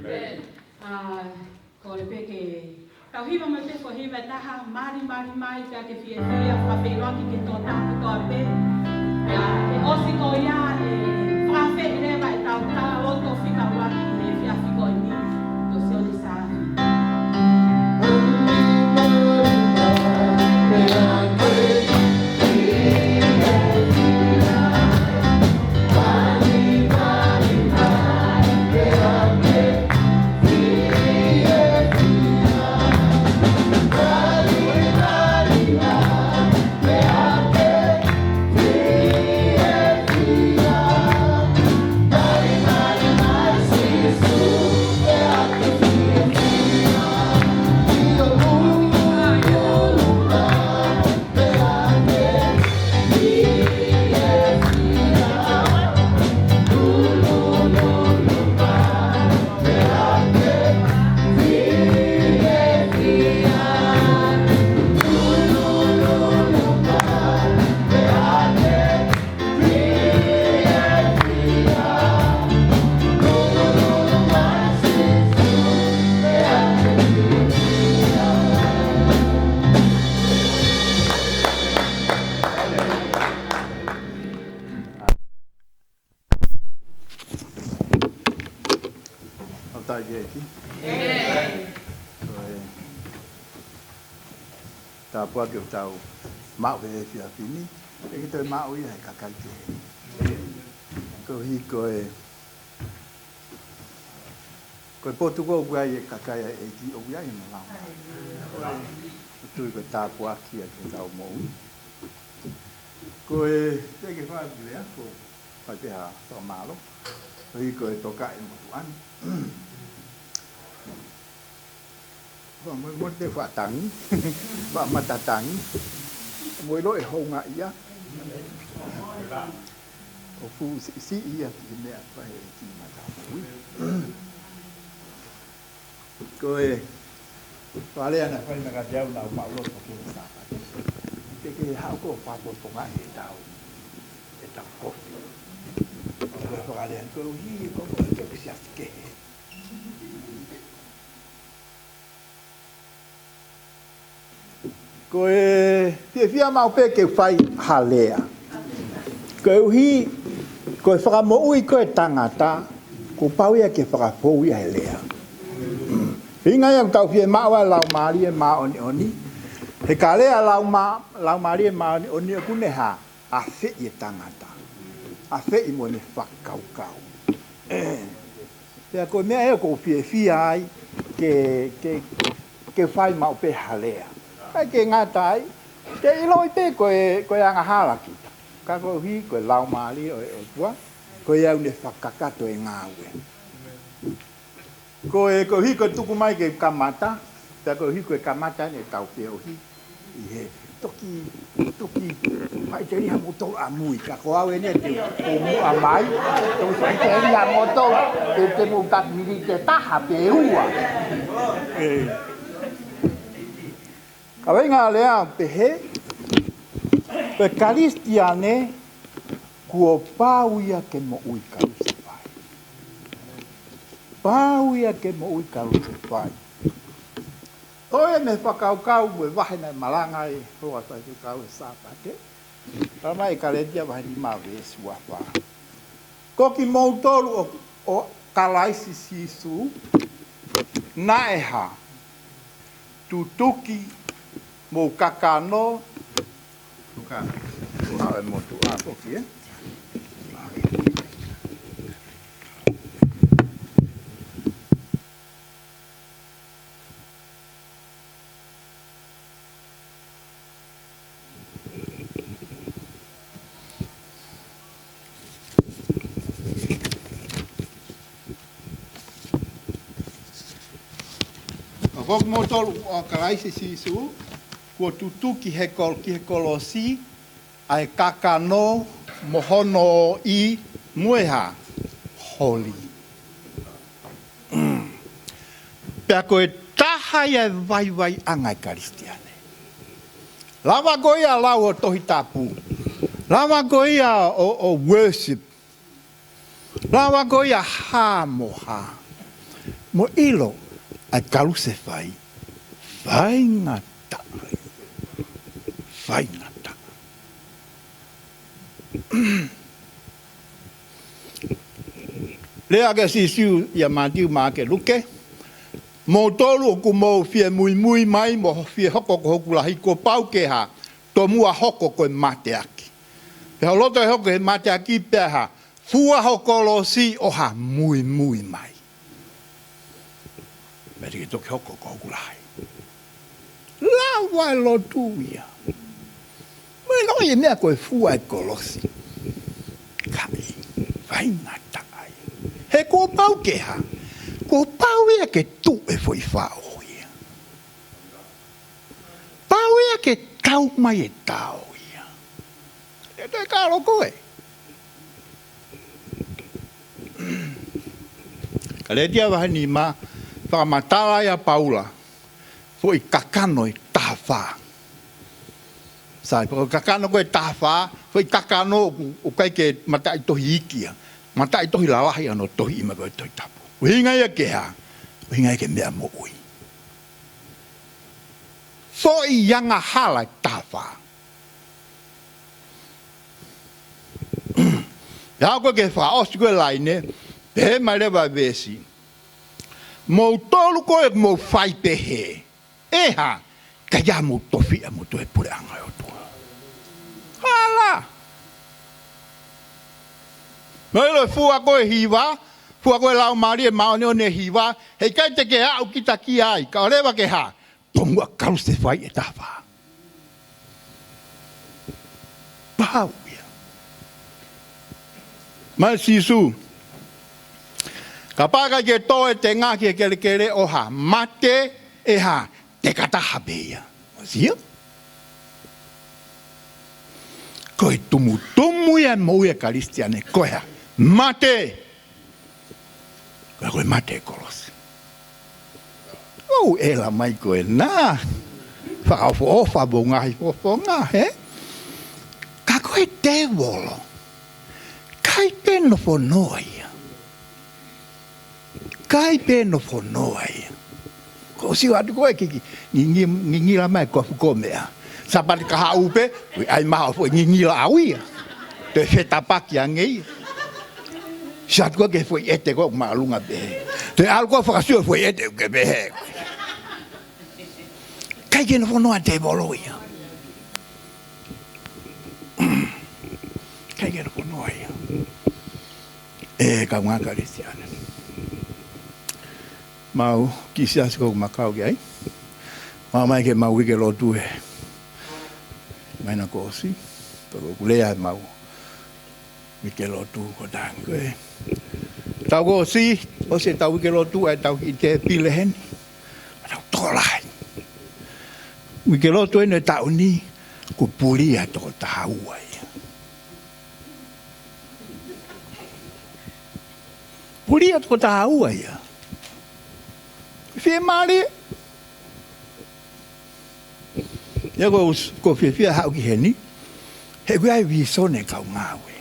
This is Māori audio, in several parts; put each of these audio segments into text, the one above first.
Ko le peke tau hiwa mai te ko hiwa taha mari mai te ake fia whawhiroki ke tō tāpu toa pe. E osi ko ia e whawhi rewa e tau tā loto whika waki e fia whiko i ni to se oli sā. Pua ke tau mau e fia fini e ki te mau ia e kakai te ko hi ko potu ko guai e kakai e ki o guai no la tu ko ta pua ki e tau mo ko e te ke fa bile ko fa te ha to malo hi ko e toka e mo tu an mo te fa tang ba mata tang mo lo e ho nga ia o fu si ia ki me fa e ki mata ko e vale ana fa na ka jau na ma lo ko sa ke ha ko fa ko nga e tau ko ko vale ko hi ko ke si aske ko e fia mau pe ke fai halea ko hi ko fa mo ui ko tangata ko pau ia ke fa fo ia lea inga yang tau fie ma wa lau mari e ma oni he kale lau mari e ma oni ku ne ha a fe i tangata a fe i mo ne fa kau ya ko me e ko fie ai ke fai mau pe halea ai ke ngatai ke iloi pe ko anga halaki ka ko hi ko lau mali o tua ko ia une fakakato e ngawe ko hi ko tuku mai ke kamata ta ko hi ko kamata ne tau pe o hi he toki mai te ri moto amui ka ko awe ne te o mu amai to sai te ri moto te mu ta ni te ta ha pe ua Kawai ngā lea pehe, pe karistiane kua pāuia ke mo ui karusi pai. Pāuia ke mo ui karusi pai. Oe me whakaukau mwe wahena malanga e hoa tai te kau e sāpate. Rama e karetia waheni mā vēsi wapā. Koki moutoru o kalaisi sisu, na e ha, tutuki mo kakano tuka awe mo tu ako ki Kok motor o kalaisi sisu ko tutuki he kolosi ai kakano mohono i mueha holi. Pea koe taha ia vai angai karistiane. Lava goia lau o tohi tapu. Lava goia o worship. Lava goia ha moha. mo ilo ai kalu se fai ngata le aga si siu ia matiu ma ke luke mo tolu ku mo fie mui mai mo fie hoko ko hoku lahi ko pau ke ha to mua hoko ko mate aki pe loto hoko he mate aki pe ha fua hoko lo si o ha mui mai me ri to hoko ko hoku lahi la wa lo tuia me lo ye me ko fua ko lo si kai vai ngata ai he ko pau ke ha ko pau ia ke tu e foi fao ia pau ia ke tau mai e tau ia e te karo koe ka le tia wahani ma whakamatala ia paula foi kakano i tafa sai po kakano koe tafa foi kakano o kai ke matai tohi ikia matai tohi lawahi ano tohi ima koe tohi tapu uhinga ia ke ha uhinga ia ke mea mo ui foi yanga hala tafa ya ko ke fa os ko laine pe mai le va vesi mo tolu ko e mo fai pe he e ha ka ya mo tofi mo to e pure anga o to hala mai le fu a ko hiva fu a ko la mari e ma ne hiva he ka te ke a kita ki ai ka le va ke ha tonga ka se fai e tafa pau mai sisu kapaka ke to e te ngā ki e kere o ha mate e ha te kata habeia sia koe tumu ia mo ia karistiane koe ha mate koe mate kolos o ela mai koe na whakafo o whabonga hi whabonga he ka koe te wolo kai peno fo noia kai peno fo noia ko si wa ko ki ngi la mai ko mea sapat ka ha upe ai ma fo ngi la awia te feta pak yang ngi sat ko ke fo ete ko ma lunga be te algo fa sio fo ete ke be kai ke no fo no ate boloia kai ke no fo noia e ka ngā karistiana. Mau kisi asiko makau ki ai. Mau mai ke mau ke lotu e. Mai na kosi. Pero kulea mau. Ke lotu ko tango e. Tau kosi, o se tau ke lotu e tau ki te pilehen. Tau tolai. Ke lotu e ne tau ni ku pulia to tau ai. Pulia to tau ai. Fie mari. Ya ko fie hau ki heni. He gua vi sone kau ngawe.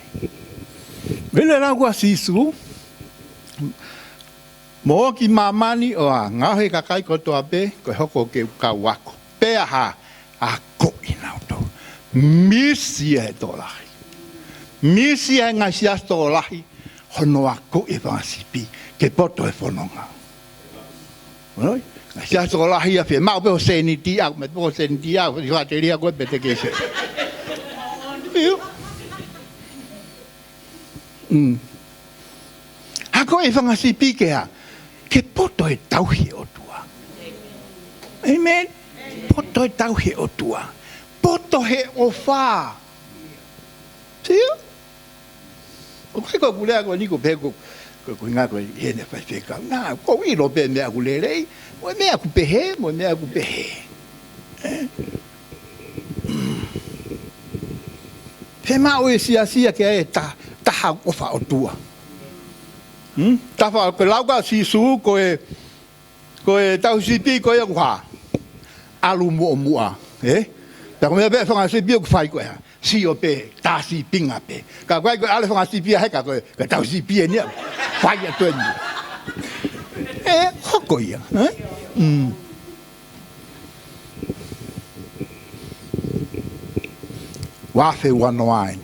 Vele na gua sisu. Mo ki mamani o ngahe kakai ko to ape ko hoko ke kawako. Pe ha a ko ina to. Misi e to lahi. Misi e ngasia to lahi. Hono ako e vasipi ke poto e fononga. Oi? Sia so la hia fe mau pe se ni ti au me po se ni ti au di bateria ko pe te ke se. Ako e vasipi ke ha ke poto e tauhi o tua. Amen. Poto e tauhi o tua. Poto he o fa. Sia? O kai ko kulea ko ni ko pe ko nga ko e ne fa fe ka na ko i lo pe me a kulele o me a ku pe he mo me a ku pe he pe ma o sia ke e ta ha o fa o tua ta fa ko la ga si su ko e ta si pi ko e kwa alu mo a ta ko me be fa si pi ko fa ko ya si o pe ta si pinga pe ka kwai ko ale fa si pi ha ka ko ka ta si pi ni fa ya to ni koia. Wafe wanoain.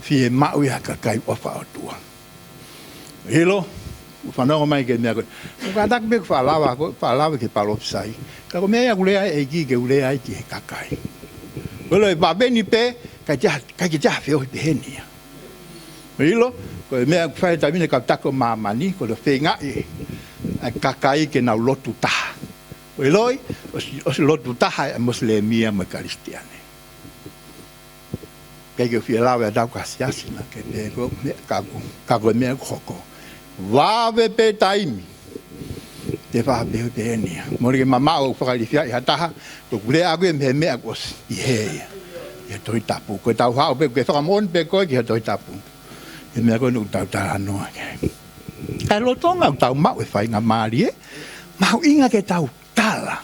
Fie mau ia kakai ofa otua. Hilo, whanau mai ke mea koe. Ka tak me whalawa ke palopsai. Ka ko mea ulea e ki ke ulea i ki he kakai. Welo e babeni pe, ka ke jaha whio pe henia. Hilo, ko mea whae tamine ka tako mamani, ko le whenga e kakai ke nau lotu taha. Weloi, o se lotu taha e muslemia ma karistiane. Kei ke whia lawe a tau kasiasina, ke te kako mea koko. Wawe pe taimi, te whapehu te enia. Mori ke mamao whakarifia i hataha, ko kure aku e mea kos i heia. Ia toi tapu, koe tau hao pe, koe whakamon pe koe ki ha toi tapu. Ia mea koe nuk tau tala noa ke. Kai lotonga u tau mau e whai ngā maari e, mau inga ke tau tala.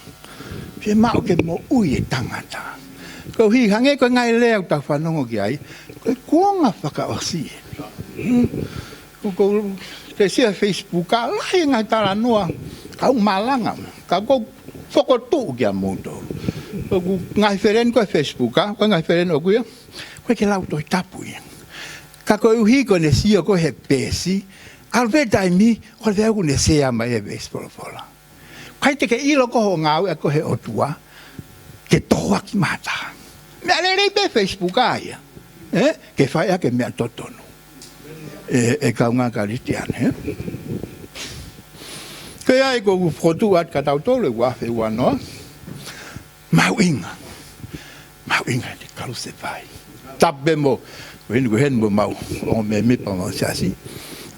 Pia mau ke mo ui e tangata. Ko hi hange ko ngai leo ta whanongo ki ai, ko kuonga whakaosi. Ko te sia Facebook ka lai ngai tala noa, kau malanga, ka ko whakotu ki a mundo. Ko ngai wheren ko Facebook ka, ko ngai wheren o kuia, ko ke lau toi tapu ia. Ka ko uhi ko ne sia ko he pesi, alveta i mi, ko le au ne sea mai e vespola. Kai te ke ilo ko ho ngau e ko he otua, ke toa ki mata. Mea le pe Facebook aia. Ke whai ake mea totonu. E kaunga karistiane. Ke ai ko whotu at katau tole wafe wanoa. Mau inga te karu se whai. Tape mo. Wenu hen mo mau. O me mipa mau siasi.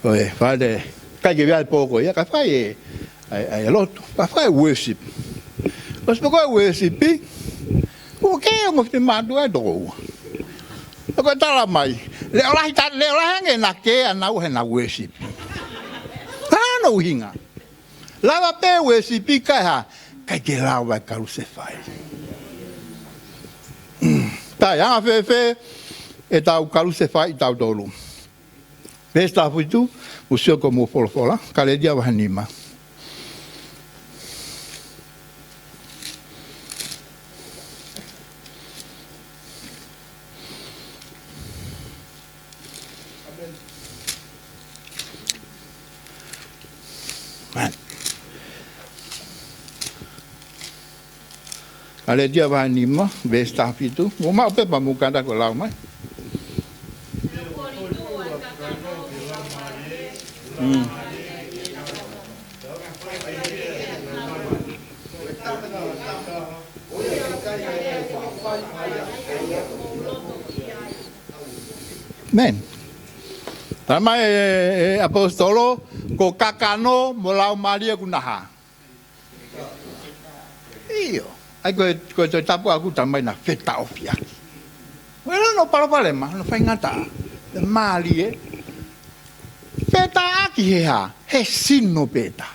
Oe, whade. Kai ke viai poko ia. Ka whai e loto. Ka whai worship. Os poko worship o ke mo te madu e do. Ko tala mai. Le ola hange na ke ana u na worship. No hinga. Lava pe worship ka ha. Ka ke lava ka se fai. Ta ya fe e tau ka se fai tau dolu. Pesta futu, o seu como fola, ka le dia vanima. Ale dia va anima, vesta fitu. O mau pe pa mukanda ko lau mai. Men. Tama apostolo ko kakano mo lau maria kunaha. Iyo. Ai ko te tapu aku tamai na feta ofiaki. Wela no palema, no fai ngata. Le mali e. Feta aki he sino peta.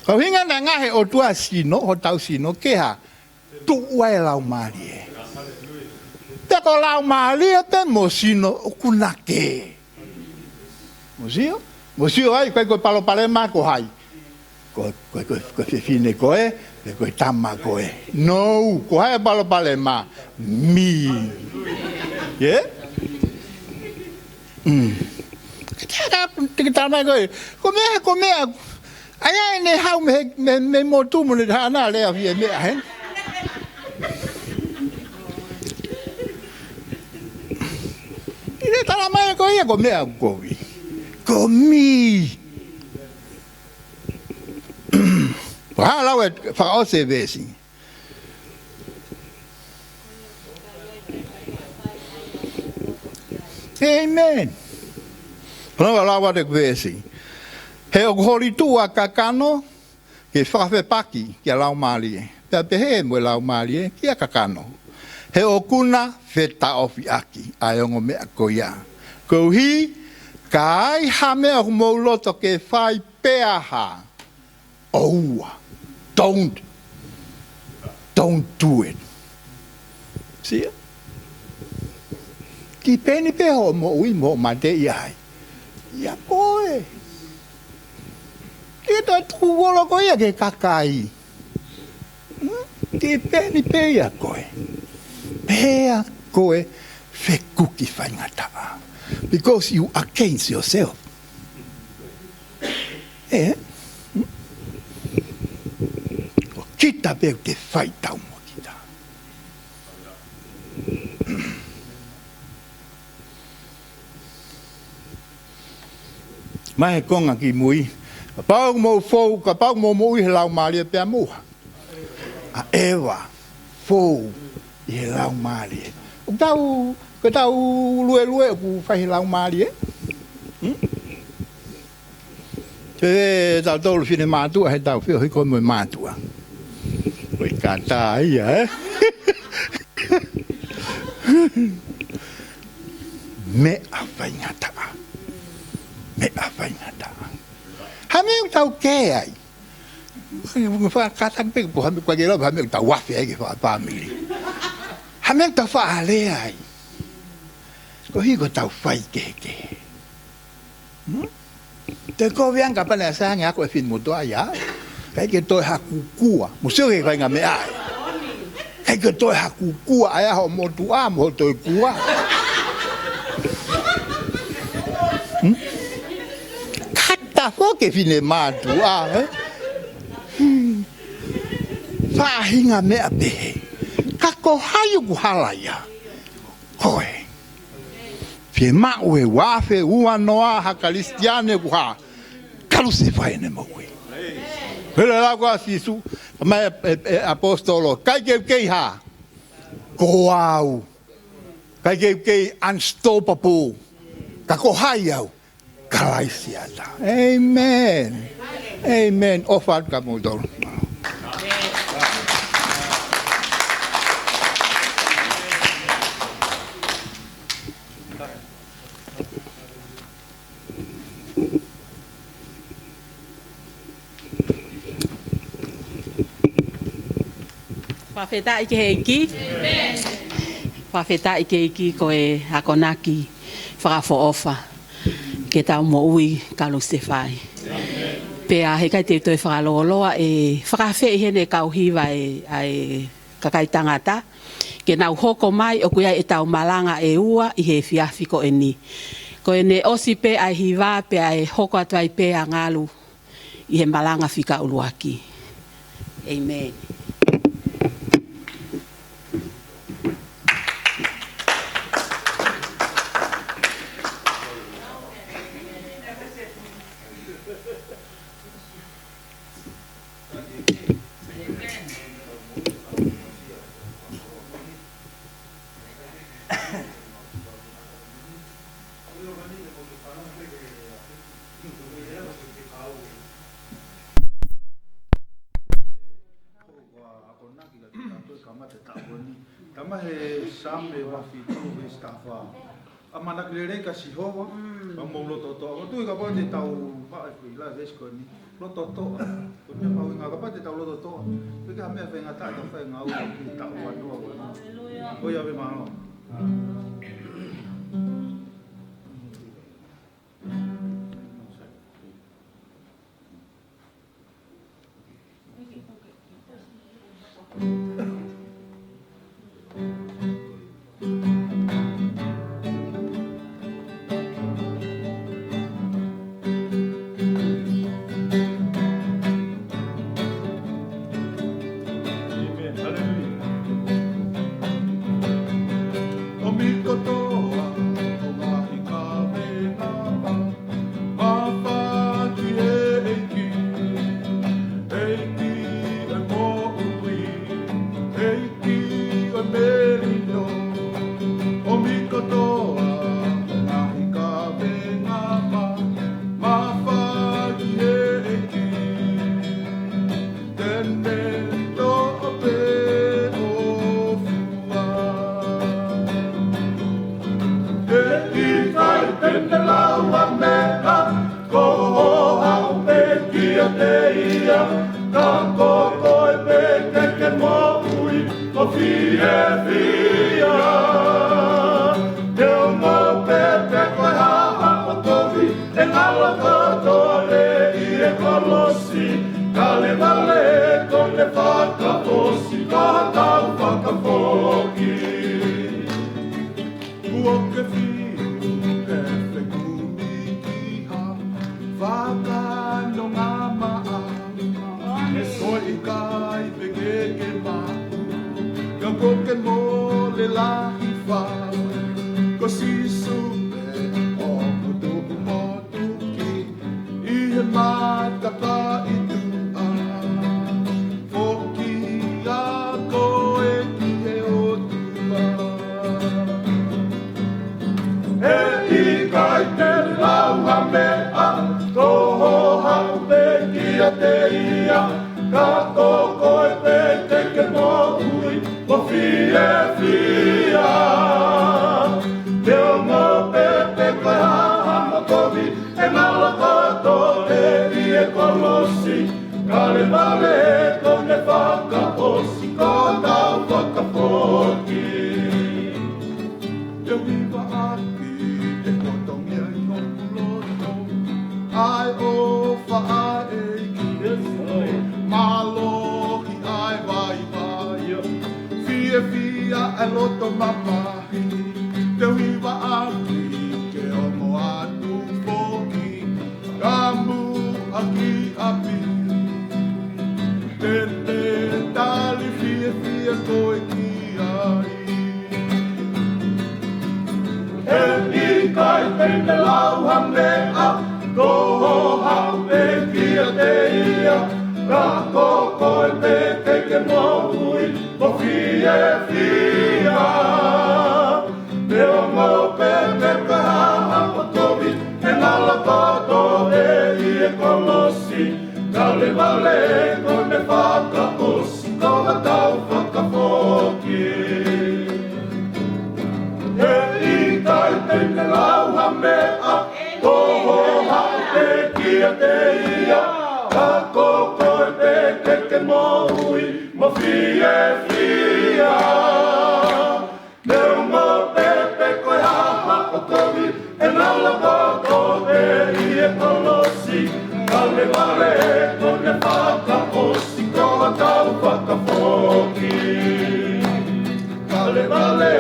Ko hinga na ngahe o tua sino, o tau sino ke ha tu wai lau mali e. Te ko lau mali e pe mo sino kunake. Mosio ai ko palema ko hai. Ko fine koe. Koe tama koe. No, ko hai palema. Mi. Yeah? Kita mai koe. Ko mea. Ai ne hau me motu mo le hana le afia me hen. Ile tala mai koe ko mea koe. Ko mi. Hala we fa ose vesi. Amen. Não lá wa de vesi. He o hori tu a kakano ke fa fe paki ke la mali. Pe he mo la mali ke kakano. He o kuna feta ofi aki aiongo me koia. Ko hi kai ha me o mo loto ke fai peaha. Oh. Don't do it. See? Ki peni pe ho mo ui mo ma de ai. Ya koe. to tu wolo ko ia ke kakai. Te peni pea koe. Pea koe fekuki whaingata. Because you are against yourself. Kita peo te whai tau mo kita. Mai konga ki mui. Pau mo fou, ka pau mo mui he lau maria pea muha. A ewa, fou, i he lau maria. Ka tau lue ku whai he lau maria. Te tau tolu whine mātua, he tau whio hiko mo mātua. Oi kata ia, Me a whaingata. Me a whaingata. Ha me tau ke ai. Whakatang pe po ha me kwagera ha me tau wafi ai ke family. Ha me tau whaale ai. Ko hiko tau whai ke. Te ko vianga pana sanga ko fin mo to ia. Kai ke toi hakukua. Museo ke kai me ai. Kai ke toi hakukua ai ho mo tu a mo toi kua. Kata fo ke fine matu a. Fa hinga me ape. Kako hayu ku halaya. Hoi. Fie maue wafe ua noa ha kalistiane ku ha. Kalu se fai ne moe. Hele la kwa sisu. Mai apostolo. Kai ke ha. Koau. Kai ke unstoppable. Kako hayau. Kalaisiata. Amen. Amen. Ofat kamudol. Whawheta ike heiki. Whawheta ike heiki ko e hakonaki whakawhoofa. Ke tau mo ui kalu se whai. Pea he kai te toi whakaloloa e whakawhi hene kauhiwa e kakai tangata. Ke nau hoko mai o kuia e tau malanga e ua i he whiawhi ko e ni. Ko e ne osi pe ai hiwa pe ai hoko atuai pe a ngalu i he malanga whika uluaki. Amen. Tama he sambe wa fitu he stafa. Amana klere ka si ho wa. Mo lo to to. Tu ka pa te tau pa e la desko ni. Lo to to. Ko me pa nga ka pa te tau lo to to. Tu ka me fa nga ta ka fa nga u ki tau wa no wa. Haleluya. Ko ya be ma no. Engalo todo le y Kale vale kone whakaposi, koha tau whakapoki. Kuoke whiu e whekumi ki ha, whakano ngā maa. E soe i kai peke ke maku, ka koke mo le lahi whau. Ko sisu e o kutuku motuki, i he mataka i tua. Foki a koe ki he o tua. E i kai te laua mea, toho hau pe ki a te ia. Ka koko e pe te ke mo hui, mo fie fia. Te o mo pe pe koe haha mo kovi, e ngala kato e i e kolosi. Kale vale kone whakaposi, ko tau whakapoki. Te wiwa aki, e kotongia i ngoku loto, ai o whaai e ki malohi ai vai vai, fia fia e loto mamahi. Te wiwa aki, ke omo atu poki, kamu aki api. Te tali fia fia koe ki ai. E i kai te lauha mea, koho hau pe kia te ia. Ka koko e pe te ke mohui, mo fie fia. Te o mo pe pe ka haha mo tovi, e ngala kato e i e kolosi. Kale vale kone whakaposi, koha tau whakapoki. E i kai te lauha mea, koho hau pe kia te ia. Ka koko e pe te ke mohui, mo fie fia. Te o mo pe pe koe haha o kovi, e ngala kato e i e kolosi. Kale vale kone whakaposi, koha tau whakapoki. Kale vale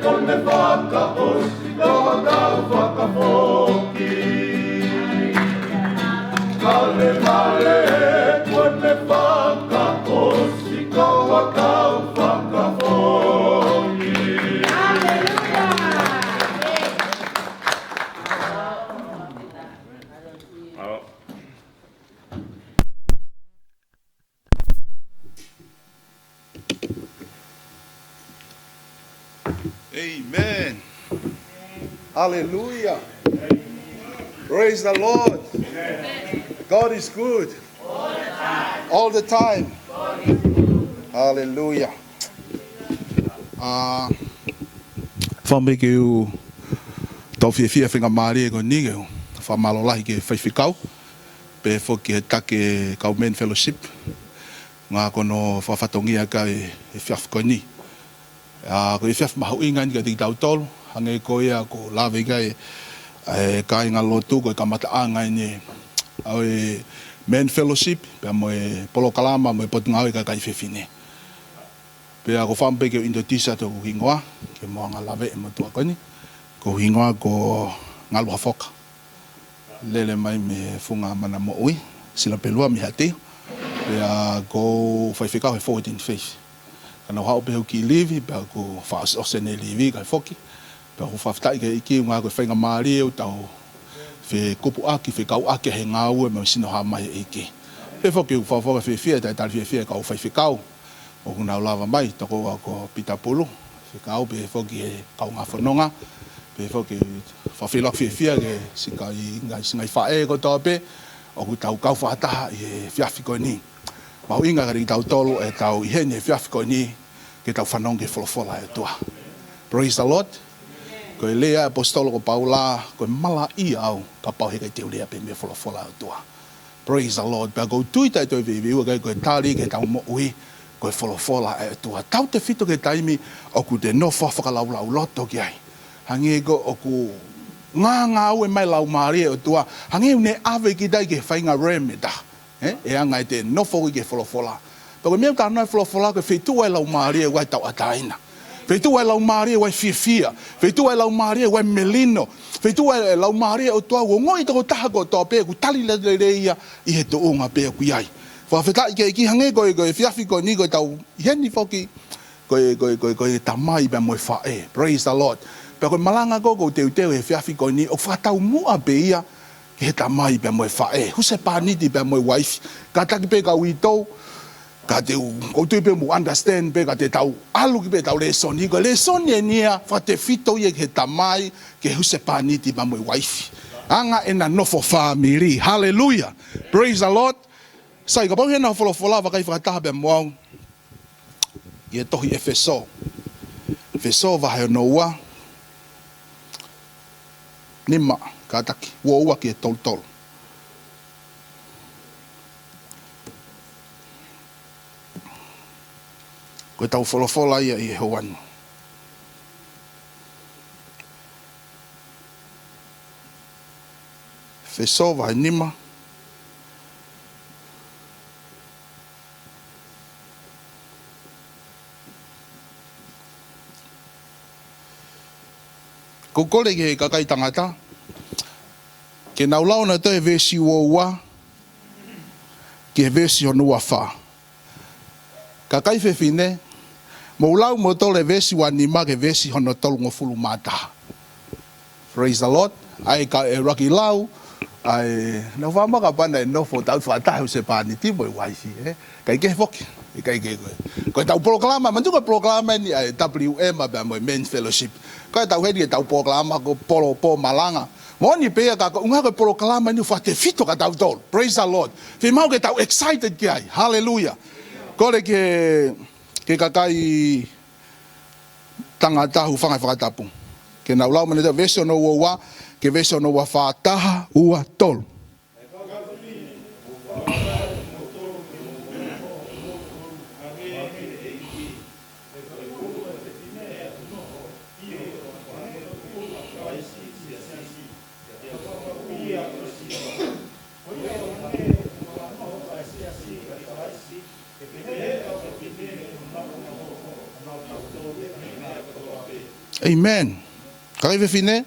kone whakaposi, koha tau whakapoki. Kale vale kone whakaposi, koha tau whakapoki. Amen. Hallelujah. Praise the Lord. God is good. All the time. Hallelujah. Whamekeu tau whiawhia whinga maari e ko nigeu. Whamalolahi ke whaiwhikau. Pe whoki he take kau men fellowship. Ngā kono whawhatongia ka e whiawhikoni. Ko e whiawh mahu inga ni ka tiki tau tolu. Hange ko ia ko lawe ka e ka inga lotu ko e ka mata anga ni au e men fellowship. Pea mo e polo kalama mo e potunga au e ka kai whiwhine. Pea ko whampe ke o Indotisa to ko hingoa. Ke moa ngā lawe e mo tua koni. Ko hingoa ko ngā luha whoka. Lele mai me funga mana mo ui. Sila pelua mi hati. Pea ko whaiwhikau he 14 faith. Kana hau pehu ki livi, pea ko whaas osene livi kai whoki. Pea ko whaftai ke iki ngā koe whainga maari e tau whe kupu aki, whe kau aki he ngā ue me sino ha mai e iki. Whe whoki u whawhora whe whia, tai tari whia kau whaiwhikau. O kuna ulawa mai, toko wa ko pitapulu. Whe kau pe whoki he kau ngā whanonga. Pe whoki whawhilak whia ke sika i ngai whae ko tau pe. O ku tau kau whataha i he whiawhiko ni. Mau inga kari tau tolu e tau i hene whiawhiko ni ke tau whanong ke wholofola e tua. Praise the Lord. Ko e lea apostolo ko Paula, ko e mala i au ka pau he kai teo lea pe me wholofola e tua. Praise the Lord. Pea ko tui tai toi viviu kai ko e tari ke tau mo ui ko e wholofola e tua. Tau te whito ke taimi o ku te no whawhakalaulau loto ki ai. Hange ko o ku ngā ue mai lau maari e tua. Hange ne ave ki dai ke whainga rem e ta. E anga te no fo ke folofola. Pero me ta no folofola ke fitu e lau Maria wai tau ataina. Fitu e lau Maria wai fifia. Fitu e lau Maria wai melino. Fitu e lau Maria o toa ngoi to taha ko to pe ku tali le ia I he to unga pe ku ai. Fa feta ke ki hange ko fiafi ko ni ko tau heni foki ko tamai be mo fa praise the Lord. Pero malanga ko te he fiafi ko ni o fa tau mu a be ia ke tamai be mo fa hu se pa ni di be mo wife ka ta pe ka wito ka te o te pe mo understand pe ka te tau alu ki pe tau le soni ko le soni nia fa te fito ye ke tamai ke hu se pa ni di be mo wife anga ena no for family hallelujah praise the Lord sai ka ba hena fola va kai fa ta be mo ye tohi Efeso va he noa nima kataki wo ke tol ko tau fola ia I hoan Efeso va nima ko kole ke kakai tangata ke naulau na te vesi woa ke vesi honua fa kakai fefine mo lau mo tole vesi wanima ke vesi hono tolu ngofulu mata praise the Lord ai ka rocky lau ai no vama ka bana no fo tau fa ta se pa ni ti boy wai si kai ke foki kai ke ko tau proclama mantu ko proclama ni WM ba mo men's fellowship ko tau he tau proclama ko po malanga mo ni pe ka ko nga ko proclama ni fa te fito ka tau tol praise the Lord fi mau ke tau excited ki ai hallelujah ko le ke kakai tanga tahu fanga fa tapu ke na ulau mane version no wa ke version no wa fa taha ua tol Amen. Arrive fine?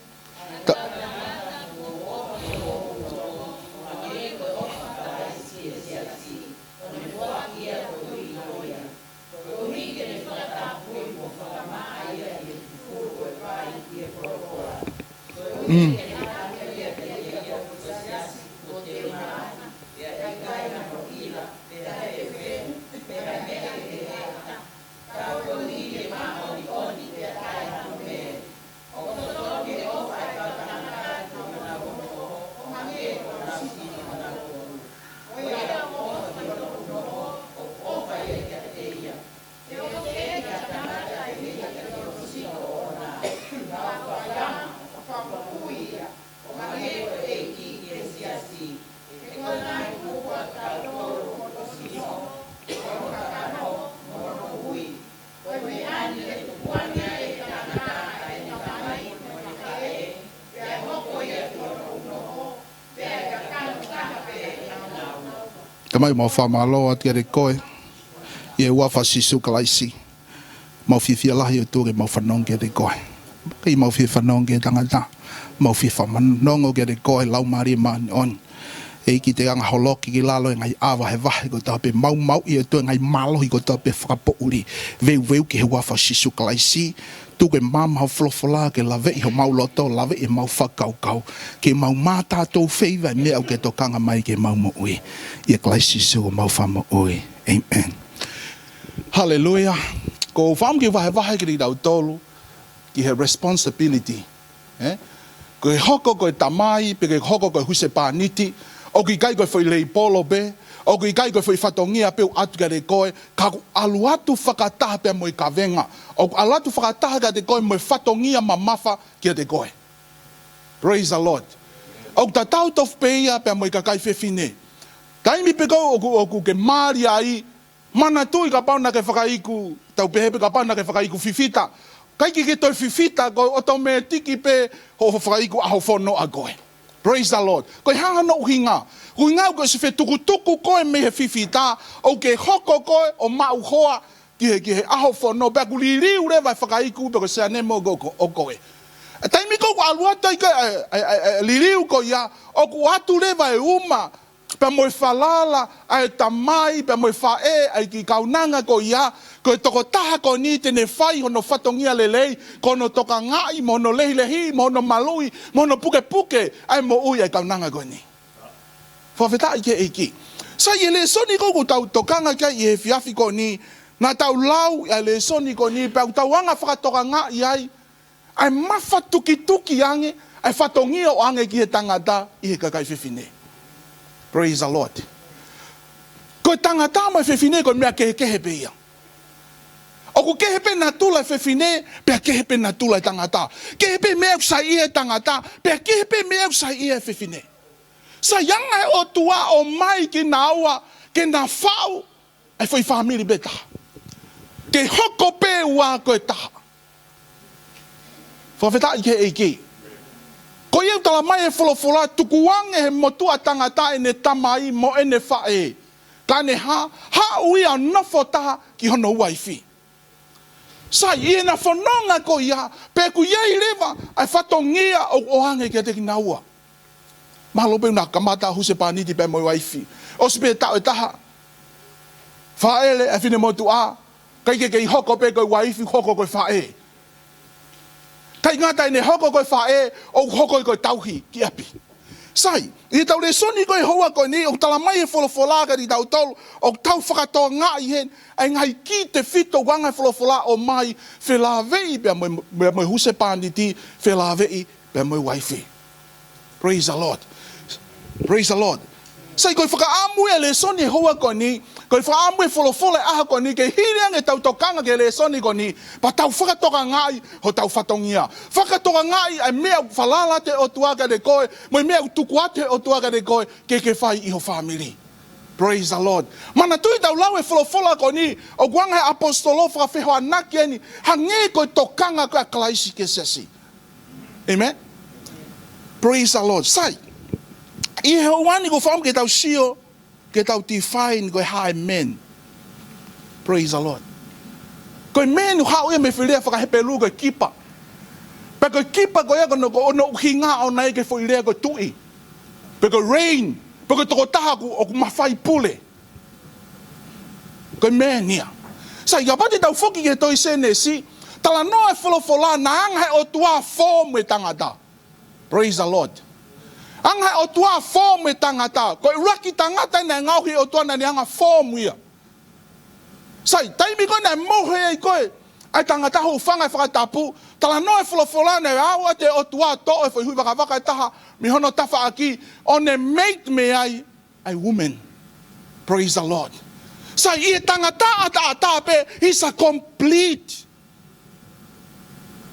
Tamai mo fa malo at ke koe ye wa fa sisu kalaisi mo fi lahi o tu ke mo fa nong ke koe ke mo fi fa nong ke tangata mo fi fa man nong ke koe lau mari man on e ki te anga holoki ki lalo ngai awa he vahe ko tape mau I tu ngai malo ko tape frapo uri veu ke wa fa sisu kalaisi tu ke mam ha flofola ke lave I ho mau loto lave I mau fa kau ke mau mata to favor me au ke to kanga mai ke mau mo ui ye klaisi so mau fa mo ui amen hallelujah ko fam ke va ke dau tolu ki he responsibility ko hoko ko tamai pe ke hoko ko huse paniti o ki kai ko foi lei polo be o ki kai ko foi fatongia pe atu ka de koe ka alu atu whakataha pe mo I ka venga o alu atu whakataha ka de koe mo fatongia mamafa ki de koe praise the Lord o ta tau tof pe ia pe mo I ka kai fefine taimi pe ko o ke mari ai mana tui ka pauna ke whakaiku tau pehepe ka pauna ke whakaiku fifita kai ki toi fifita ko automatiki pe ho whakaiku aho whono a koe praise the Lord ko hanga no hinga Kui ngau ko se fe tuku koe me he fifita, o ke hoko koe o mau hoa, ki he aho whono, pia ku liriu re vai whakaiku, pia ko se anemo o koe. Taimi ko ku alua tai ka liriu ko ia, o ku atu re vai uma, pia moe whalala, ai tamai, pia moe whae, ai ki kaunanga ko ia, ko toko taha ko ni tene whai, hono whatongia lelei, ko no toka ngai, mo no lehi, mo no malui, mo no puke, ai mo ui ai kaunanga ko ni. Whawheta i ke eiki. Sa i le soni ko ku tau tokanga kia i he fiafi ko ni, na tau lau i le soni ko ni, pia tau anga whakatoka ngai ai, ai mawha tuki ange, ai whatongia o ange ki he tangata i he kakai whiwhine. Praise the Lord. Ko tangata mai whiwhine ko mea kehe pe ia. O ku kehe pe na tula whiwhine, pia kehe pe na tula i tangata. Kehe pe mea usai i he tangata, pia kehe pe mea usai i he whiwhine. Sa yanga e o tua o mai ki na aua, ke na whau, ai whai whamiri be taha. Ke hoko pe ua koe taha. Whawheta i ke eiki. Ko iau tala mai e wholofola, tukuange he motua tangata e ne tamai mo e ne whae. Ka ne ha ui a nofo taha ki hono waifi. Sa i na whanonga ko ia, pe ku iei rewa, ai whatongia o ange kia te ki na ua. Mahalo pe una kamata huse paniti pe moi waifi. O sepe tau e taha. Whaele e whine motu a. Kai ke hoko pe koe waifi, hoko koe whae. Kai ngata ine hoko koe whae, o hoko koe tauhi ki api. Sai, i tau le soni koe hoa koe ni, o tala mai e wholofola ka di tau tolu, o tau whakatoa ngā i hen, ai ngai ki te whito wanga wholofola o mai, whelawei pe moi huse paniti, whelawei pe moi waifi. Praise the Lord. Praise the Lord. Sai koe whakaamu e le soni hoa ko ni, koe whakaamu e wholofola e aha ko ni, ke hiriang e tau tokanga ke le soni ko ni, pa tau whakatoka ngai ho tau whatongia. Whakatoka ngai ai mea whalala te o tuaka de koe, moi mea tukuate o tuaka de koe, ke whai iho family. Praise the Lord. Mana tui tau lau e wholofola ko ni, o guanga e apostolo whakawheho anaki eni, hange koe tokanga koe a kalaisi ke sesi. Amen. Praise the Lord. Sai. I he wani ko whaam ke tau sio, ke tau define koe hae men. Praise the Lord. Koe men u hao e me whilea whakahepelu koe kipa. Pe koe kipa koe eko no ono uhinga o nei ke whilea koe tui. Pe koe rain, pe koe toko taha o ku mawhai pule. Koe men nia. Sa i kapati tau whoki ke toi sene si, tala noa e wholofola na anga he o tua form e tangata. Praise the Lord. Anga o tua form e tangata. Koe raki tangata ina ngauhi o tua nani anga form ia. Sai, taimi koe na mohe ei koe. Ai tangata hou whanga e whakatapu. Tala no e wholofola ne awa te o tua to e whai hui waka e taha. Mi hono tafa aki. O ne mate me ai woman. Praise the Lord. Sai, i e tangata ata pe. He's a complete.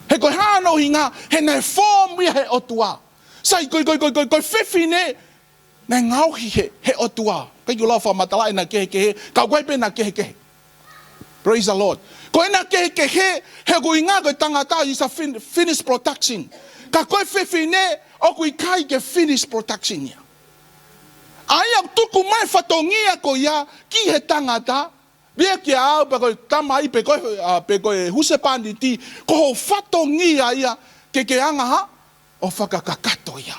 He koe hano hinga. He ne form ia he o tua. Sai koe whiwhine, ne ngauhi he otua. Kai lau whamatala e na kehe, ka koe pe na kehe. Praise the Lord. Koe na kehe, he koe ngā koe tangata is a finished production. Ka koe whiwhine, o koe kai ke finished production ia. Ai au tuku mai whatongia ko ia, ki he tangata, bia ki au, pe koe tamai, pe koe huse panditi, ko ho whatongia ia, ke anga ha, o whakakakato ia.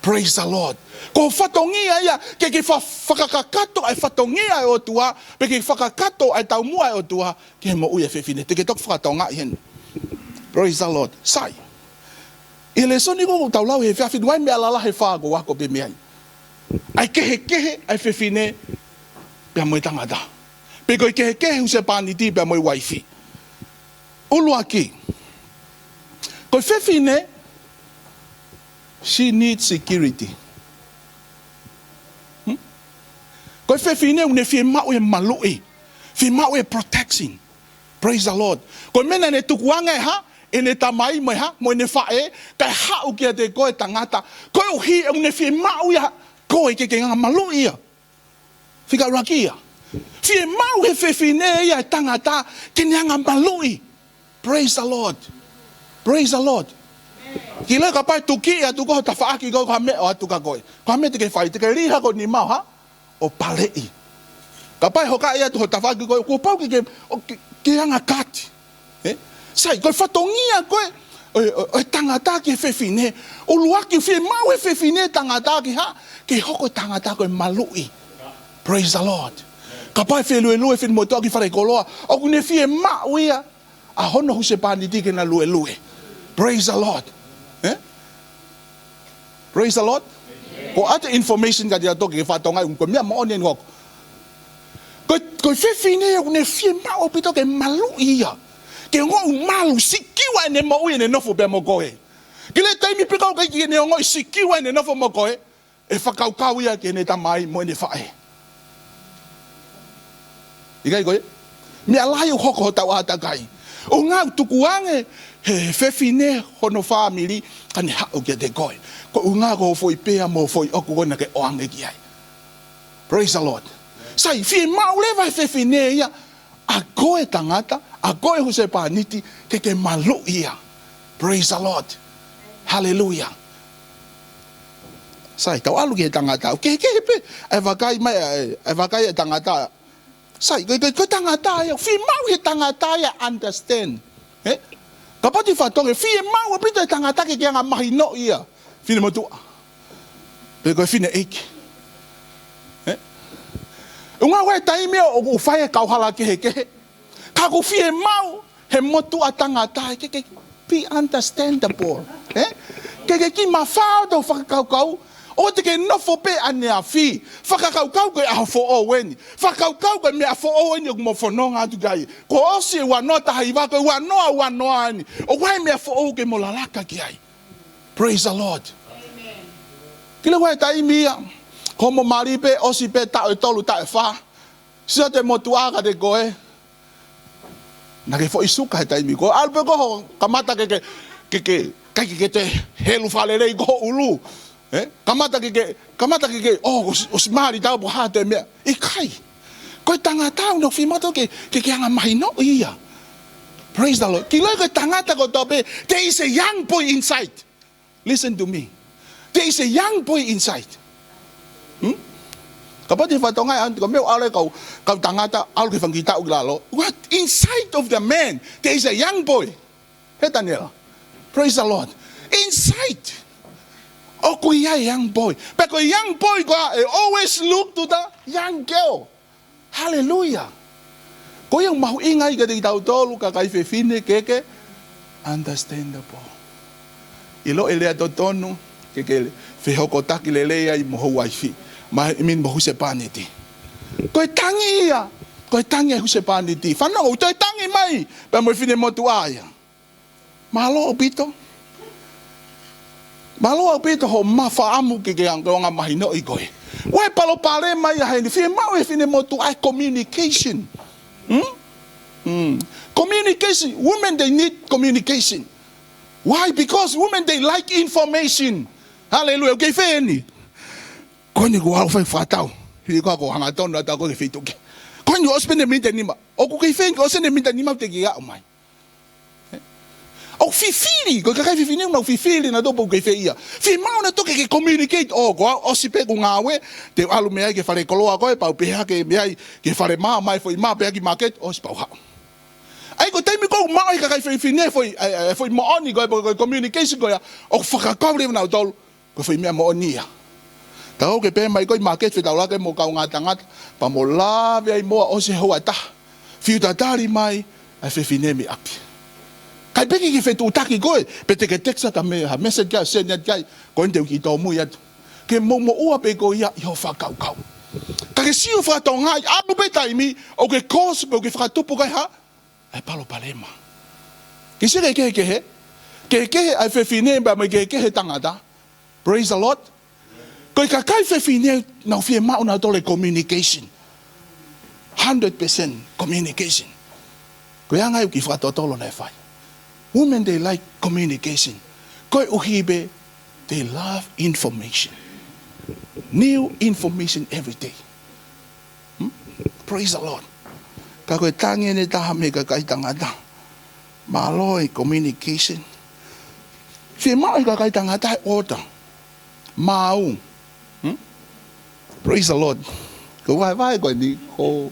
Praise the Lord. Ko whatongia ia, ke whakakakato ai whatongia e o tua, pe ke whakakato ai taumua e o tua, ke he mo ui e whiwhine. Te ke tok whakatonga i hen. Praise the Lord. Sai. I le soni ko tau lau he whiawhi, wai mea lala he whaago wako pe meai. Ai kehe, ai whiwhine, pia moi tangata. Pe koe kehe huse paniti, pia moi waifi. Ulua ki. Koe whiwhine, she needs security. Koe whiwhine une whie mau e malui. Whie mau e protection. Praise the Lord. Koe mena ne tukuanga e ha, e ne tamai mo ha, mo ne whae, kai hau kia te koe tangata. Koe uhi e une whie mau ia, koe ke ngā malui ia. Whika raki ia. Whie mau he whiwhine ia e tangata, ke ngā malui. Praise the Lord. Praise the Lord. Kila ka pai tuki a tu ko ta fa ki ko ka me o tu ka ko. Ka me te ke fai te ke riha ko ni mau ha. O palei. Ka pai ho ka ia tu ta fa ki ko pau ki ke anga kati. Sai ko fatongia ko o tangata ki fefine. O lua ki fe mau e fefine tangata ki ha. Ke hoko tangata ko malui. Praise the Lord. Ka pai fe lue fin mo to ki fare koloa. O ku ne fie mau ia. A hono hu se pani ti ke na lue. Praise the Lord. Praise the Lord. Ko ate information ka dia to ke fatonga ko mia mo onen ko. Ko fefine o ne fie mau pito ke malu ia. Ke ngo malu sikiwa ne mo ine no fo be mo ko e. Ke le taimi pika ko ke ne ngo sikiwa ne no fo mo ko e. E fakau ia ke ne tamai mo ne fa e. Igai ko e. Mi alai o hoko ta wa ta kai. O nga tukuange he fefine hono family kan ha o ke de ko. Ko nga ko foi pe mo foi o ko na ke o ange ki ai. Praise the Lord. Sai fi mau le vai fefine ia a koe tangata, a koe huse paniti ke malu ia. Praise the Lord. Hallelujah. Sai tau alu ke tangata. Ke pe e vakai tangata. Sai ko tangata ia fi mau ke tangata ia understand. Kapati fatong fi mau pito tangata ke nga mahino ia. Fi mo tu. Pe ko fi ne ek. Unga wai taimi o fai kau hala ke. Ka ko fie mau he motu atanga tai ke be understandable. Ke ki mafao do fakau o te ke no fo pe ane afi. Fakau ko a fo o weni. Fakau ko me a fo o weni mo fo no nga tu gai. Ko osi wa no ta hiva ko wa no ani. O wai me a fo o ke mo lalaka ki ai. Praise the Lord. Amen. Kile wai taimi Como maripe osi pe ta tolu ta fa. Sia te motuaga de goe. Na ke fo isuka ta mi go. Alpe go kamata ke te helu falere go ulu. Kamata ke os mari ta bo ha te me. E kai. Ko tangata no fi moto ke anga mahino ia. Praise the Lord. Kilo ke tangata ko tobe. There is a young boy inside. Listen to me. There is a young boy inside. Kapati fatonga an ko meu ale kau tangata al ke fangita uglalo. What inside of the man there is a young boy. Hetanela. Praise the Lord. Inside. Oh, ko young boy. But ko young boy go always look to the young girl. Hallelujah. Ko yang mau ingai ke tau tolu ka kai fefine keke understandable. Ilo ele totono keke fe hokotaki lele ai mo wifi. Ma min mo huse paniti. Ko tangi ia. Ko tangi huse paniti. Fana o to tangi mai. Pa mo fine mo tuaya. Malo opito. Malo opito ho mafa amu ke ang nga mahino ikoy. Wai palo pare mai ha ni fine mau fine mo tuai communication. Communication. Women they need communication. Why? Because women they like information. Hallelujah. Okay, feni. Koni ko alfa fatao. Hili ko hanga ton na ta ko fituke. Koni ospene minta nima. O ko fen ko sene minta nima te gia mai. O fifili, ko ka fifili na fifili na do po ke feia. Fi mau na to ke communicate o ko o sipe ko ngawe te alu me ke fare koloa ko e pa pe ha ke me ke fare mai foi ma pe ki market o spa ha. Ai ko temi ko mai ka fifili foi mo oni ko communication ko ya o faka ko na do ko foi me mo oni ya. Tau ke pe mai ko market fe tau la ke mo ka ngata pa mo la ve mo o se ho ata. Fiu ta tari mai a fe fine mi api. Kai pe ki fe tu taki ko pe te ke teksa ka me ha message ka send kai ko ente ki to mu ya. Ke mo ua pe ko ya yo fa kau. Ka ke si o fa to ngai a mo pe tai mi o ke kos ko ke fa tu po kai ha. Ai palo palema. Ki se ke he. Ke a fe fine ba me ke he tangata. Praise the Lord. Ko ka kai fe fine na fie ma una tole communication. 100% communication. Ko yang ai ki fa to tolo na fai. Women they like communication. Ko uhibe they love information. New information every day. Praise the Lord. Ka ko tangi ne ta me ka kai tangata. Maloi communication. Fie mau ka kai tangata order. Mau. Praise the Lord. Ko vai ko ni ko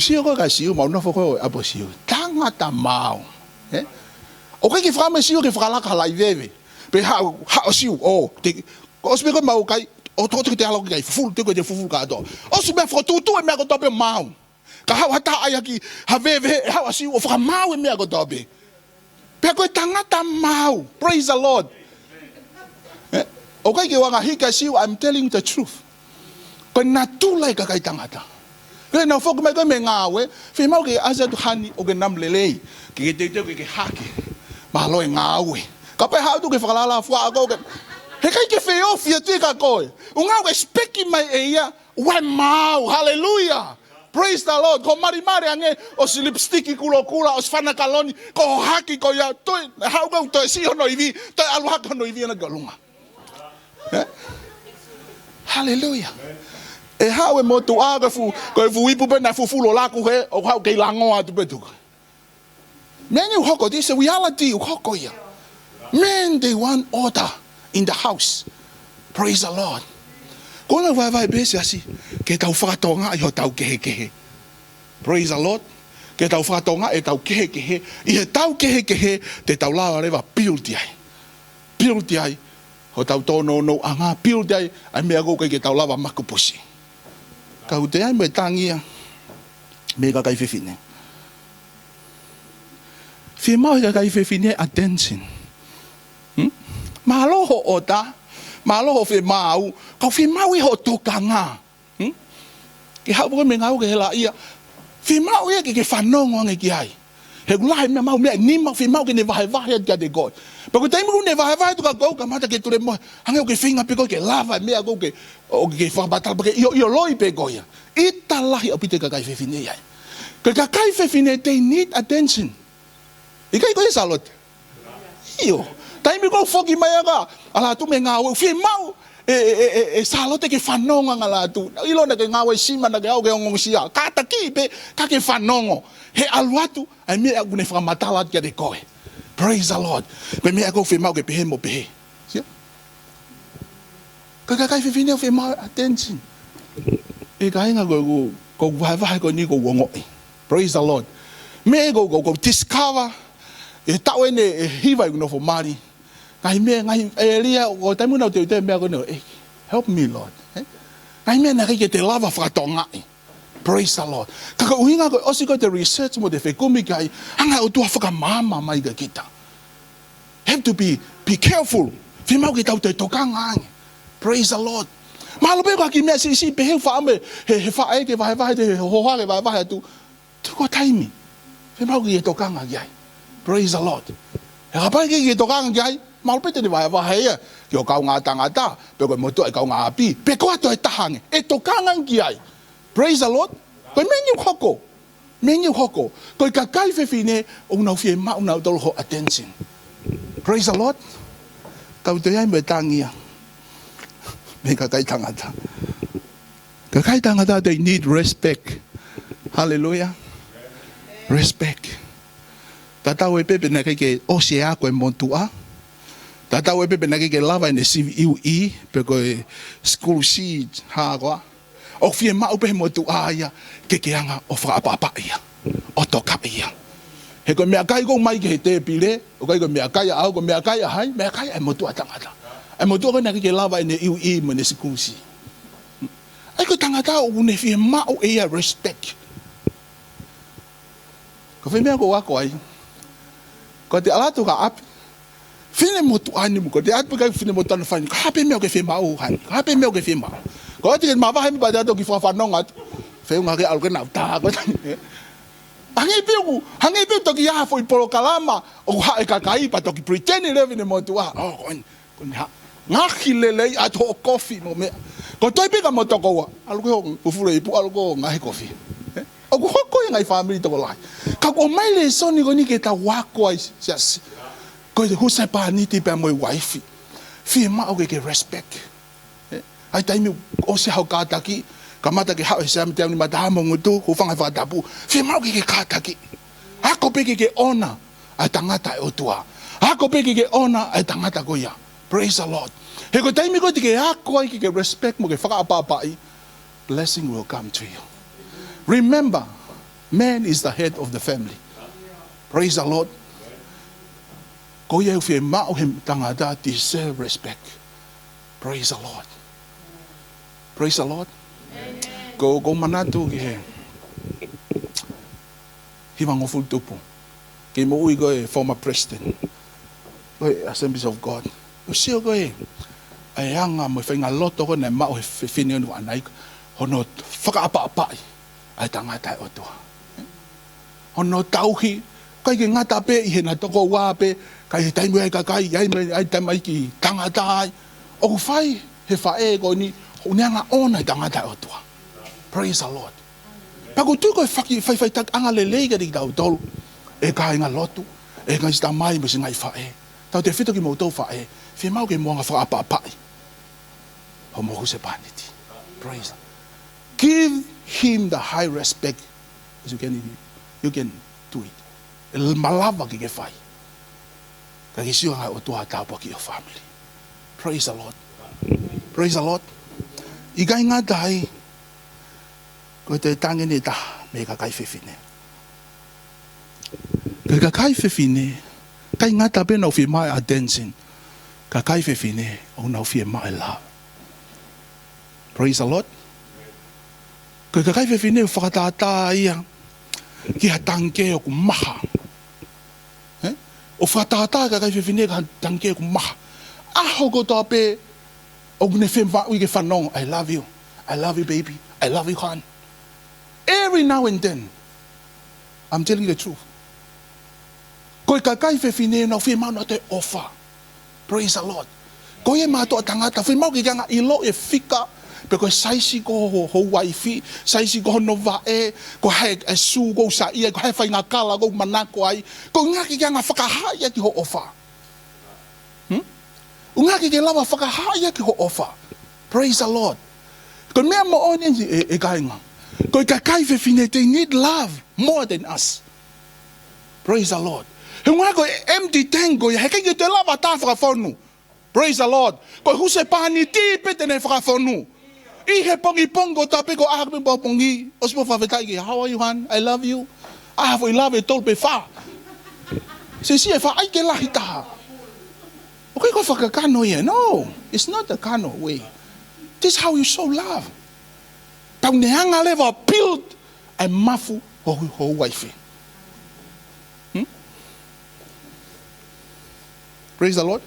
sio ko ka sio mau no fo ko apo sio. Tangata mau. O kai ki frame sio ki frala ka lai veve. Pe ha sio o te ko spe ko mau kai o to te alo kai full te ko te full ka do. O spe fo tu me ko tope mau. Ka ha hata ai ki ha veve ha sio o fra mau me ko tope. Pe ko tangata mau. Praise the Lord. Okay, I'm telling you the truth. Ko na tu lai ka kai tangata. Ko na fo ko me ngawe, fe mau ke asa tu hani o ke nam lele. Ke te ke haki. Ma lo ngawe. Ka pe ha tu ke falala fu a ko ke. He kai ke fe off ye tu ka ko. O ngawe speaking my ear, wa mau. Hallelujah. Praise the Lord. Ko mari ange o lipstick kula o fana kaloni ko haki ko ya to ha ko to si no ivi to alu ha no ivi na galunga. Hallelujah. E hawe mo tu aga fu ko fu ipu pe na fu lo la ku he o ha ke lango atu pe tu. Men you hoko this is reality hoko ya. Men they want order in the house. Praise the Lord. Ko na vai besi asi ke tau whakatonga i ho tau kehe. Praise the Lord. Ke tau whakatonga e tau kehe. I he tau kehe te tau lawa rewa pilti ai. Pilti ai. Ho tau tono no anga pilti ai ai mea go ke tau lawa makupusi. Kau te ai me tangia me ka kai fefine. Fi mau ka kai fefine attention. Malo ho ota, malo ho fe mau, ka fi mau ho tokanga. Ke ha bo me ngau ke la ia. Fi mau ia ke fanongo nge ki ai. He gulai me mau me ni mau fi mau ke ne vai ka de god. Pero tem mu ne vai tu ka go ka mata ke tu le mo. Anga ke finga pe ko ke lava me go ke o ke fa batal porque yo loi pe go ya. Italahi opite ka kai fefine ai. Ka kai fefine they need attention. Ikai ko salot. Io. Tai mi ko foki mai aga. Ala tu me ngau fi mau salote ke fanonga ngala tu. Ilo na ke ngau sima na ke au ke ngong sia. Kata ki pe ka ke fanongo. He aluatu ai me aku ne fra matala ke de koe. Praise the Lord. Pe me aku fi mau ke pe mo pe. Sia. Ka kai fi fi mau attention. E ka inga go vai ko ni go wongo. Praise the Lord. Me go discover e tau ene hiva no for mari. Ngai me ngai elia o tamu na te me go no. Help me Lord. Ngai me na ke te lava fra tonga. Praise the Lord. Ka uhinga ko osi ko te research mo de fe komi kai anga o tu afaka mama mai ga kita. Have to be careful. Fi mau ki tau te tokanga. Praise the Lord. Malo pe ko ki me si pe he fa me he fa ai ke vai te ho ha ke vai tu. Tu ko taimi. Fi mau ki tokanga ai. Praise the Lord. E apa ki tokanga ai? Malo pe te vai ya. Yo kau ngata pe ko mo tu e kau ngapi. Pe ko to e tahange. E tokanga ai. Praise the Lord. Ko menu hoko. Ko ka kai fe fine o na fie ma na do ho attention. Praise the Lord. Kau te ai me tangia. Me ka kai tangata. Ka kai tangata they need respect. Hallelujah. Respect. Tata we pepe na ke o se a ko e montua. Tata we pepe na ke lava ne CVE pe ko school seat ha kwa. O fie ma upe motua ia ke anga o fra papa ia. O toka ia. He ko me kai ko mai ke te pile, o kai ko me kai a ko me kai hai, me kai e motua tangata. E motua na ke lava ne UE mo ne school seat. Ai ko tangata o ne fie ma o ia respect. Ko fie me ko wa ko ai. Ko te ala tu ka ap. Fine motu ani mo ko te ap ka fine motu na fine. Ka pe me ko fie ma o han. Ka pe me ko fie ma. Ko te ma ba ba da to ki fa nonga. Fe nga ke algo na ta ko. Hangi pe to ki ya foi polo kalama o ha e ka kai pa to ki pretend live in motu a. Oh kon ha. Nga khilele a to coffee mo me. Ko toi pe ka moto ko. Algo o fure ipu algo nga he coffee. O ko ngai family to lai. Ka ko mai le so ni ko ni ke ta wa ko ai sis. Ko de husa pa ni ti pe mo wife. Fi ma o ke respect. Ai tai mi o se ha ka ta ki kamata ke ha se am te ni mata mo ngutu ko fanga fa tapu. Fi ma o ke ka ta ki. A ko pe ke ona a tangata o tua. Ako pe ki ke ona ai tangata ko ia. Praise the Lord. He ko taimi ko ti ke ako ai ki ke respect mo ke whakaapapa ai. Blessing will come to you. Remember, man is the head of the family. Praise the Lord. Ko ia uwhi mao he tangata deserve respect. Praise the Lord. Praise the Lord. Ko manatu ki he. Hiwa ngoful tupu. Ke mo ui ko e former president. Ko e Assemblies of God. O sio ko e. Ai anga mo whainga loto ko na mao he whine onu anai. Hono whakaapa-apai. Ai tangata e otua. Hono tauhi. Kai ke ngata pe i he na toko wā pe. Kai he taimu ai kakai. Ai taimai ki tangata ai. O whai he whae ko ni. Uneanga ona i tangata e otua. Praise the Lord. Paku tu ko whai tak anga lelei ka dik tau tolu. E ka inga lotu. E ka ista mai mo singai whae. Tau te whito ki mo tau whae. Whi mau ke moanga whaapa-apai. Ho mohu se paniti. Praise. Give him the high respect as you can do it. Malava ki ke whai. Ka ki siwa ngai o tua taupa ki your family. Praise the Lord. Praise the Lord. I kai ngā tai. Ko te tangi ni ta. Me ka kai whiwhine. Ka kai whiwhine. Kai ngā ta pena o whi mai a dancing. Ka kai whiwhine. O nau whi mai love. Praise the Lord. Ka kai whiwhine o whakatata ia. Ki ha tanke o ku maha. O whakatata ka kai whiwhine ka tanke o ku maha. Aho ko tā pe. O ne whemwa ui ke whanong. I love you. I love you, baby. I love you, hon. Every now and then. I'm telling you the truth. Ko ka kai whiwhine na whi mau na te ofa. Praise the Lord. Ko e mātua tangata. Whi mau ki kanga ilo e whika. Peko saisi ko ho waifi. Saisi ko no vae. Ko hae e su ko sa ia. Ko hae whai ngā kala ko manako ai. Ko ngaki kanga whakahaya ki ho ofa. Ungaki ke lawa whakahaya ki ho ofa. Praise the Lord. Ko mea mo oni e kainga. Ko ka kai whiwhine, they need love more than us. Praise the Lord. He ngā ko empty tank ko, he kai te lawa tā whakawhonu. Praise the Lord. Ko huse pāni tī pete ne whakawhonu. I he pongi pongo tā pe ko ahak me pongi. Ospo whawhetai ki, how are you, hon? I love you. Ah, I love you, tol pe wha. Se si e wha ai ke lahi taha. Okay, go for kano here. No, it's not the kano way. This is how you show love. Pau neanga lewa build a mafu ho waifi. Praise the Lord.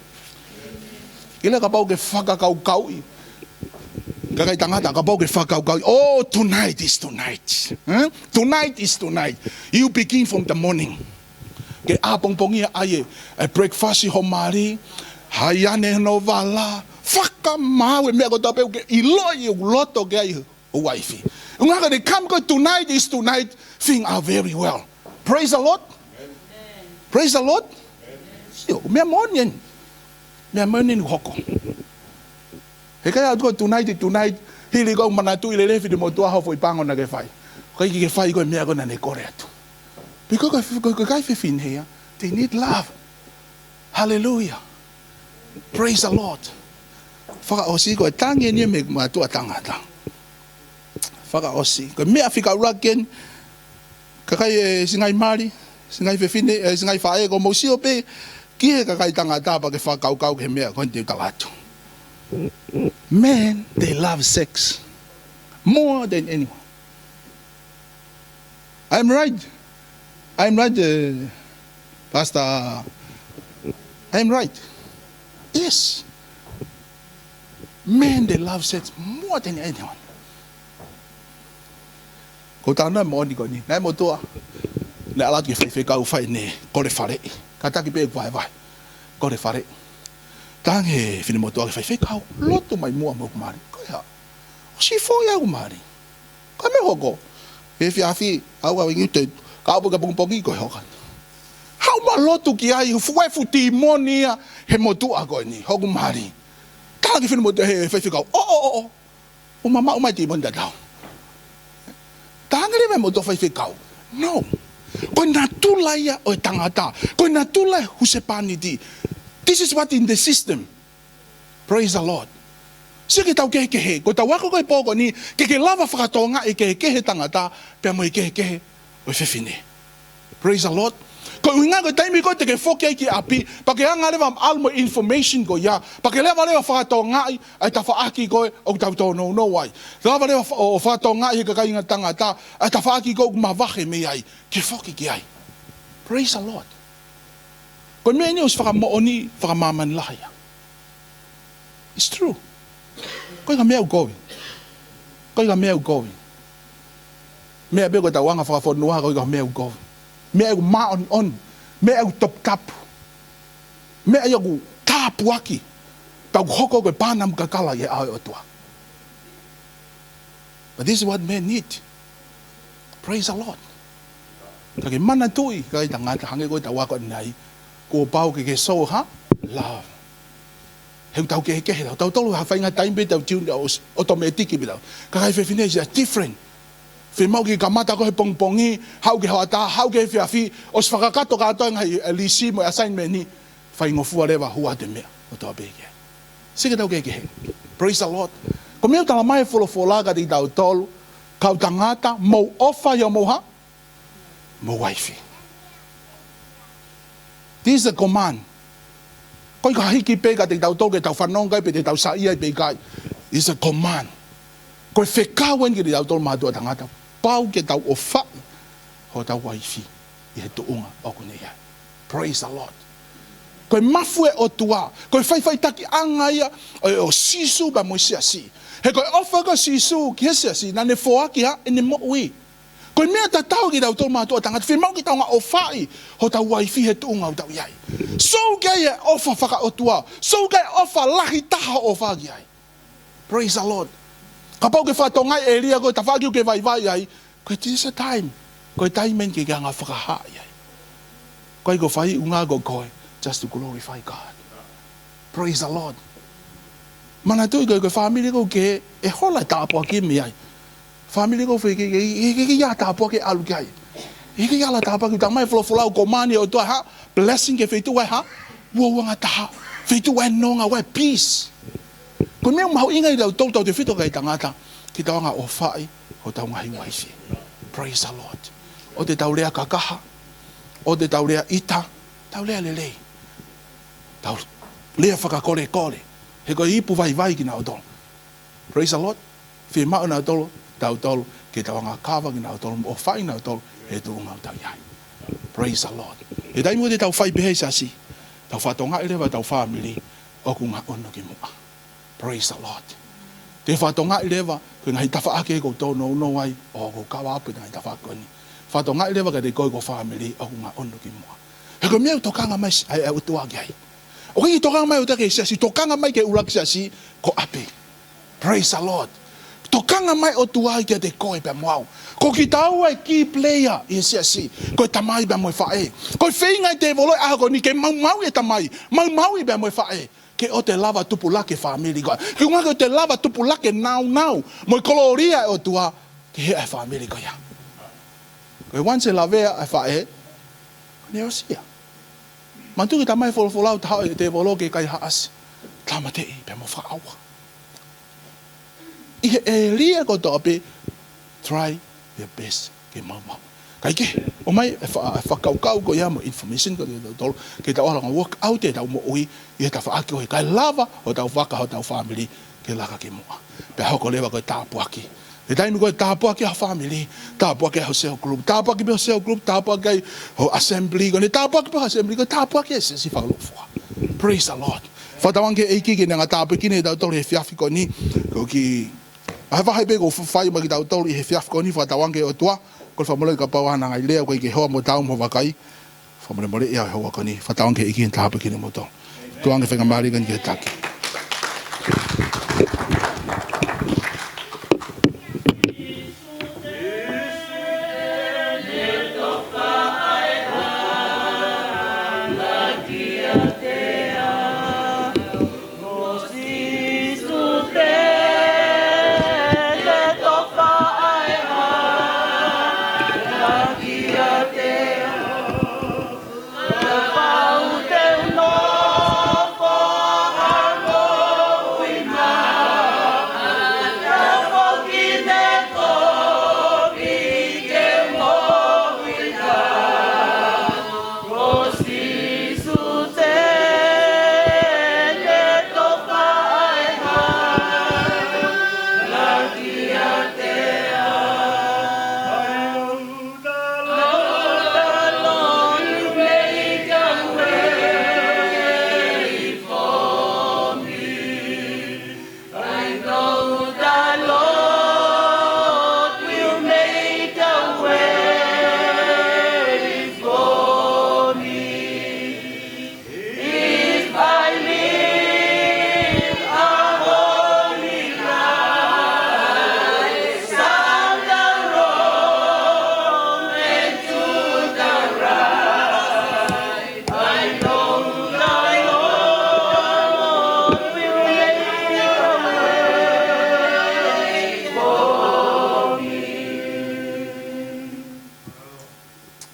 Ila ka pau ke whakakau-kau. Kakai tangata ka pau ke whakakau-kau. Oh, tonight is tonight. Tonight is tonight. You begin from the morning. Ke apong-pongia aye. A breakfast ho mari. Haiane no vala. Whaka mawe mea ko tape ke iloi u loto ke ai o waifi. Unga they come go tonight is tonight. Thing are very well. Praise the Lord. Praise the Lord. Yo, mea monien. Mea monien hoko. He kai atu tonight is tonight. Hili ko manatu ile lefi de motua ho foi pango na ke fai. Kai ki ke fai ko mea ko na ne kore atu. Because kai fifin here, they need love. Hallelujah. Praise the Lord. Whakaosi ko tangi ni me matua tangata. Whakaosi. Ko mea whika uraken. Kakai singai mari. Singai whewhine. Singai whae ko mausio pe. Ki he kakai tangata pa ke whakau-kau ke mea kon te talatu. Men, they love sex. More than anyone. I'm right. I'm right, Pastor. I'm right. Yes. Men, they love sex more than anyone. Ko tāna mo ni ko ni. Nai mo toa. Na ala ki whai kau whai ne. Ko le whare. Kata ki pe vai. Ko le whare. Tange whine mo toa ki whai kau. Loto mai mua mo kumari. Ko ia. O si fo ia kumari. Ka me hoko. He whiawhi. Au au ingi te. Ka apu ka pongpongi ko hokan. Hau ma lotu ki ai. Fuai futi monia. He mo tua ko ni. Hoku mari. Tala ki whine mo toa he whai kau. O mama umai ti monda tau. Tangere me mo to fai kau. No. Koe nā tūlai ia o e tangata. Koe nā tūlai husepaniti. This is what in the system. Praise the Lord. Siki tau kehe. Ko tau wako koe pōko ni, ke lava whakatonga i kehe tangata, pia mo i kehe o e whiwhine. Praise the Lord. Ko uinga ko taimi ko te ke whoke ki api, pa ke anga lewa almo information ko ia, pa ke lewa whakatonga i, ai ta whaaki koe o tau tōno no wai. Lewa o whakatonga i ka inga tangata, ai ta whaaki koe mawahe me ai, ke whoke ki ai. Praise the Lord. Ko mea ni os whakamooni, whakamaman lahia. It's true. Koe ka mea u going. Koe ka mea u going. Mea bego ta wanga whakawhanua koe ka mea u going. Mea u ma on. Mea u top tapu. Mea u tapu aki. Pau hoko koe pānam kakala ye aoi otua. But this is what men need. Praise the Lord. Ka ke mana tui, ka i tangata hange koe ta wako nai. Ko pau ke so ha? Love. Heu tau kehe tau tolu ha whainga taimbe tau tiun automatiki bi tau. Ka kai whewhine is different. Whi mau ki kamata ko he pongpongi, hau ke hoata, hau ke whiawhi, os whakakato katoa ngai lisi mo assignment ni, whaingofua rewa hua te mea, o toa peke. Sike tau kehe. Praise the Lord. Ko mea tala mai wholofolaga di tau tolu, kau tangata, mau ofa ya mau ha? Mau waifi. This is the command. Koi ka hiki peka te tau toke tau whanongai pe te tau saia i pekai. This is a command. Koi whekawen ki te tau tolu mātua tangata. Pau ke tau o whai. Ho tau waifi. I he tuunga o kone ia. Praise the Lord. Koi mafue o tua. Koi whai taki anga ia. O sisu ba mo siasi. He koi ofa ka sisu ki he siasi. Nane foaki ha ene mo ui. Koe mea ta tau ki tau tolu mātua tangata. Whi mau ki tau ngā o whai. Ho tau waifi he tuunga o tau iai. So kei e ofa whaka o tua. So kei ofa lahi taha o whaki ai. Praise the Lord. Ka pau ke whatongai e ria koe ta whaki ke vai ai. Koe this is a time. Koe taimen ke ngā whakahai ai. Koe ko whai unga ko koe. Just to glorify God. Praise the Lord. Mana tui koe whamiri ko ke e hola tāpua ke me ai. Family ko fe ke ya ta po ke alu kai. Ke ya la ta pa ki ta mai flo ko mani o to ha blessing ke fe tu wa ha. Wo nga ta. Fe tu wa no nga wa peace. Ko me mau inga i to te fito kai tangata. Ki ta nga o fai o ta nga hi wa si. Praise the Lord. O te tau lea kakaha. O te tau lea ita. Tau lea lele. Tau lea whakakore kore. He ko ipu vai ki na o tolo. Praise the Lord. Fe mao na o tolo. Tau tolu, ke tau ngā kawa ki nau tolu, o whai nau tolu, he tu ngau tau iai. Praise the Lord. E tai mua te tau whai behe sasi, tau whatonga i rewa tau whamili, o ku ngā ono ki mua. Praise the Lord. Te whatonga i rewa, ku ngai tawha ake ko tōno no ai, o ku kawa apu ngai tawha koni. Whatonga i rewa ka te koi ko whamili, o ku ngā ono ki mua. He ko mea tokanga mai ai utua ki ai. O kei tokanga mai utua ki sasi, tokanga mai ke ulaki sasi, ko ape. Praise the Lord. Tokanga mai o tuai kia te koe pe moau. Ko ki tau ai key player i si. Ko tamai pe moe whae. Ko whinga i te voloi aha ko ni ke mau e tamai. Mau i pe moe whae. Ke o te lava tupu lake whamiri koe. Ke unga o te lava tupu lake nau. Moe koloria o tua. Ke he ai whamiri koe ia. Ko once e lavea ai whae. Ne o sia. Mantu ki tamai wholofolau tahau i te voloi ke kai haas. Tama te i pe mo whaaua. I e lia ko tope, try your best ke mau. Kai ke, o mai whakaukau ko ia mo information ko te tolu, ke tau aranga work out e tau mo ui, i e ta whaaki oi, kai lava o tau whaka o tau family, ke laka ke mua. Pe hoko lewa ko tāpuaki. E taimi ko tāpuaki ha family, tāpuaki ha cell group, tāpuaki pe cell group, tāpuaki ho assembly, ko ne tāpuaki pe assembly, ko tāpuaki e se si whakalofua. Praise the Lord. Whatawange eiki ke nga tāpuaki ne tau tolu he whiawhi ko ni, ko ki ai wahai pe ko whai ma ki tau tolu i he whiawhi ko ni whatawange o tua, ko whamole ka pauana ngai lea ko i ke hoa mo tau mo wakai, whamole mole ea hoa ko ni, whatawange eiki en tāpuaki ne mo tolu. Tuange whengamari kan ki he taki. Yeah.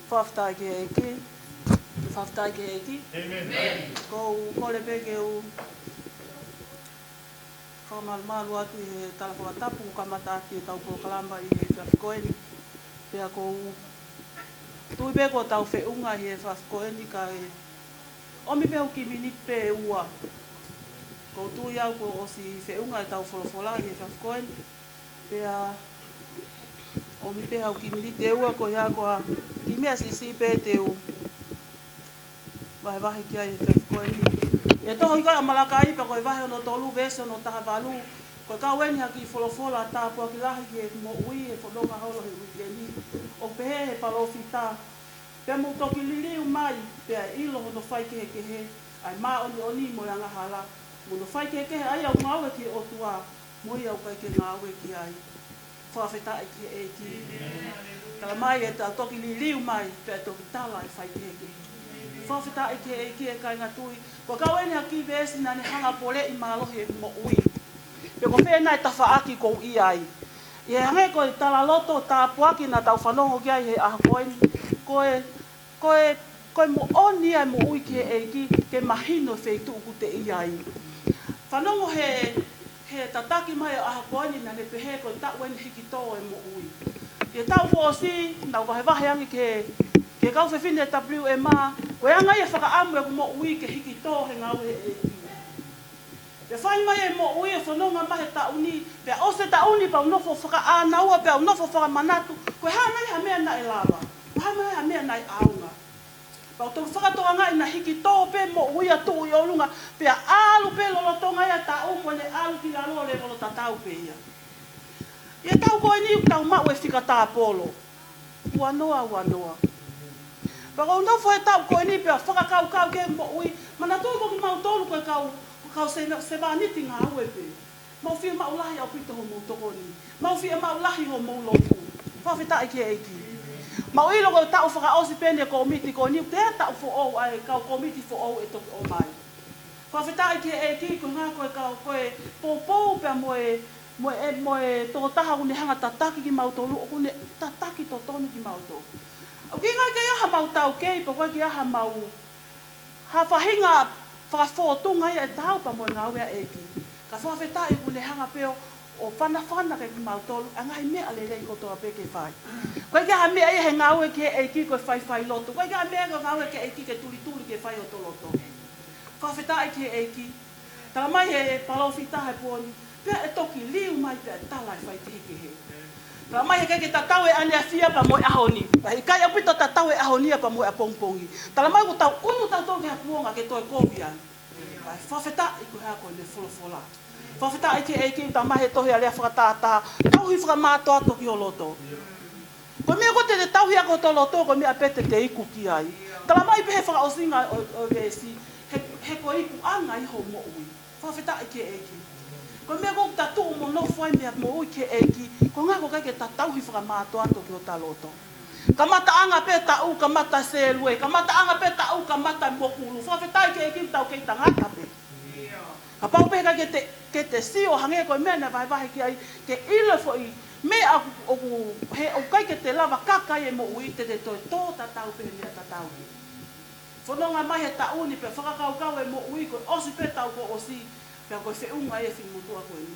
Whaftai ke eki. Whaftai ke eki. Amen. Ko le peke u whamalu atu I he talawha tapu ka mata ati e tau kalamba I he whafikoeni. Pea ko tui peko tau whiunga I he whafikoeni ka e omi pehu ki minit pe ua. Ko tui au ko o si whiunga e tau wholofola I he whafikoeni. Pea omi pehu ki minit e ua ko ia koa ki mea si pe te u. Wahi kia I he whafikoeni. E toho I kai malaka ipa koe wahi ono tolu vese ono taha walu. Koe ka weni haki wholofola tāpua ki lahi ki e mo ui e whodonga holo he wikeni. O pehe he palofi tā. Pea mo toki liliu mai, pea ilo hono whai kehe. Ai mā oni mo yanga hala. Mono whai kehe ai au ngawe ki o tua. Moi au kai ke ngawe ki ai. Whawheta ki e ki. Tala mai e ta toki liliu mai, pea toki tala I whai kehe. Whawheta e ki e kai ngatui. Ko kaweni haki vesi nani hanga pole I malohi e mo ui. Pe ko whenai tawhaaki kou I ai. I he hange koe tala loto tāpuaki na tau whanongo ki ai he aha koeni. Koe mo oni ai mo ui ki e ki ke mahino wheitu uku te I ai. Whanongo he tataki mai o aha koeni na ne pehe koe tauen hiki tō e mo ui. I tau po si, nau wahe angi ke kau whiwhine WMA, koe anga I e whakaamu e mo ui ke hiki tō he ngau he e ki. Pe whai mai e mo ui e whanonga mahe tauni, pe ose tauni pa unofo whakaanaua, pe unofo whakamanatu, koe hana I ha mea na e lava, koe hana I ha mea na e aunga. Pa o tōku whakatoa ngai na hiki tō pe mo ui atu I olunga, pe a alu pe lolotonga ia tau mo ne alu ki lalo le lolo tatau pe ia. Ia tau koe ni tau mau e whika tā polo. Uanoa. Pa o unofo e tau koe ni pe a whakakau ke mo ui, mana tō koki mau tōlu koe kau se vaniti ngā ue pe. Mau whia mau lahi au pito ho mou toko ni. Mau whia mau lahi ho mou lopu. Whawheta ki e ki. Mau ilo koe tau whakaosi pene ko omiti ko ni. Te tau fo ou ai kau komiti fo ou e toki o mai. Whawheta ki e ki ko ngā koe kau koe pōpou pia moe tō taha kune hanga tataki ki mau tolu. O kune tataki tō tonu ki mau tō. O ki ngai ke aha mau tau kei pa koe ki aha mau. Ha whahinga whakawhotunga ia e tau pa moe ngā wea e ki. Ka whawheta I kune hanga peo o whana ke ki mau tolu, a ngai mea lelei ko toa pe ke whai. Koe ki ha mea ia he ngā ue ke e ki koe whai loto. Koe ki ha mea ngā ue ke e ki ke tuli ke whai o to loto. Whawheta ke e ki. Tala mai he palofi tahe puoni, pia e toki liu mai pia e talai whai te heke he. Tala mai he ke tatau e ane a fia pa moe ahoni. Pahi kai apito tatau e ahonia pa moe a pongpongi. Tala mai ko tau unu tau toki ha puonga ke toi kopian. Whawheta I koe hea koe ne wholofola. Whawheta I ke e ki ta mahe tohi a lea whakatata, tauhi whakamāto ato ki o loto. Koe mea kote te tauhi ako to loto, koe mea pete te iku ki ai. Tala mai pehe whakaosinga o vesi, he koe iku anga I ho mo ui. Whawheta I ke e ki. Koe mea koe tatu o mo no whai mea mo ui ke e ki, koe ngā koe kai ke ta tauhi whakamāto ato ki o ta loto. Kamata anga pe tau, kamata selue, kamata anga pe tau, kamata mokulu. Whawheta I ke e ki tau kei tangata pe. Ka pau peka ke te sio hange koe mea na vai ki ai ke ile foi mea o kai ke te lava kakai e mo ui te toi tō tatau pe mea tatau. Whanonga mai he tauni pe whakakau e mo ui koe osi pe tau ko osi pe koe whiunga e whimutua koe ni.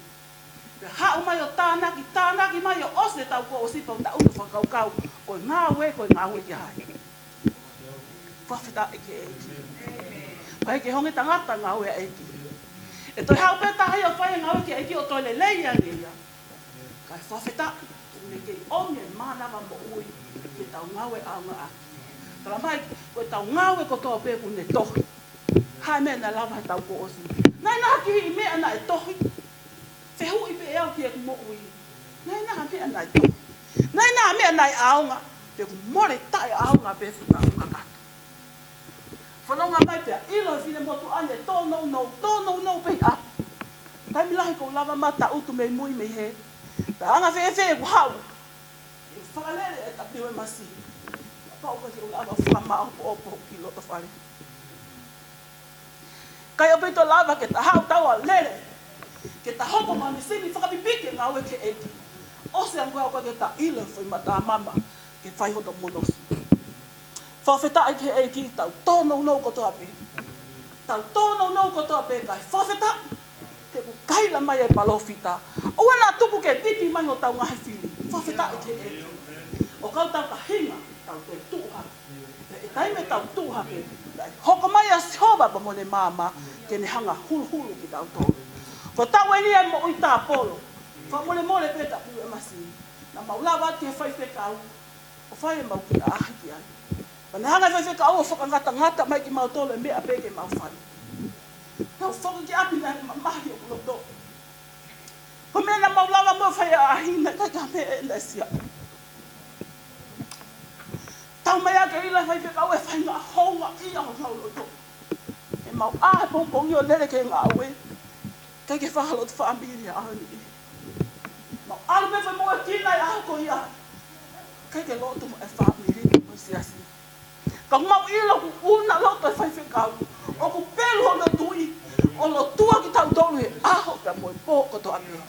Pe hau mai o tānaki mai o osi tau ko osi pa tauni whakakau koe ngā ue ki hai. Whawheta e ke e ki. Pai ke honge tangata ngā ue e ki. E toi hau peta hei o whai ngau ki e ki o toi le leia nia. Kai whawheta, ne kei onge mānawa mo ui, ke tau ngau e aunga a. Tala mai, koe tau ngau e ko toa peku ne tohi. Hai mea na lava he tau ko osi. Nai naha ki I mea na e tohi. Whehu I pe eo ki e ku mo ui. Nai naha mea na e tohi. Nai naha mea na e aunga. Peku more tae aunga pe futa unga kata. Whanonga mai pia, ilo whine motu ane, tōnou pei a. Tai mi lahi kou lava mata utu mei mui mei he. Ta anga whee ku hau. I whakalere e ta piu e masi. Pau kasi o lava whamao po opo ki loto whare. Kai o pito lava ke ta hau taua lere. Ke ta hopo mani sini whakapipike ngā ue ke eki. Ose angua o ke ta ilo whi mata mama ke whaihoto monosi. Whawheta i ke e ki tau tōnou nou kotoa pe. Tau tōnou nou kotoa pe kai whawheta. Te ku kaila mai e palofita. O wana tuku ke pipi mai o tau ngahi whiri. Whawheta i ke e ki. O kau tau ka hinga, tau te tuha. E taime tau tuha pe. Hoko mai a sihoba pa mo ne mama, ke ne hanga hulu ki tau tō. Ko tau e ni e mo ui tā polo. Wha mole pe ta pulu e masi. Na maulawa te whai whekau. O whai e mau ki a ahi ki ai. Pane hanga whai whekau o whakangata mai ki mau tolo e mea peke mau whai. Nau whaka ki api na mahi o kuloto. Ko mea na maulawa mo whai a ahi na kaka mea e na sia. Tau mai a ke ila whai whekau e whai ngā honga i au nau loto. E mau a pongpongi o nere ke ngā aue. Kai ke whahalot whaambiri a ahani i. Mau alu me whai mua tina i aho ko ia. Kai ke loto mo e whaambiri o siasi. Ka mau ilo ku una loto e whai whekau. O ku pelu o na tui. O lo tua ki tau tolu e aho ka mo e pō koto ame.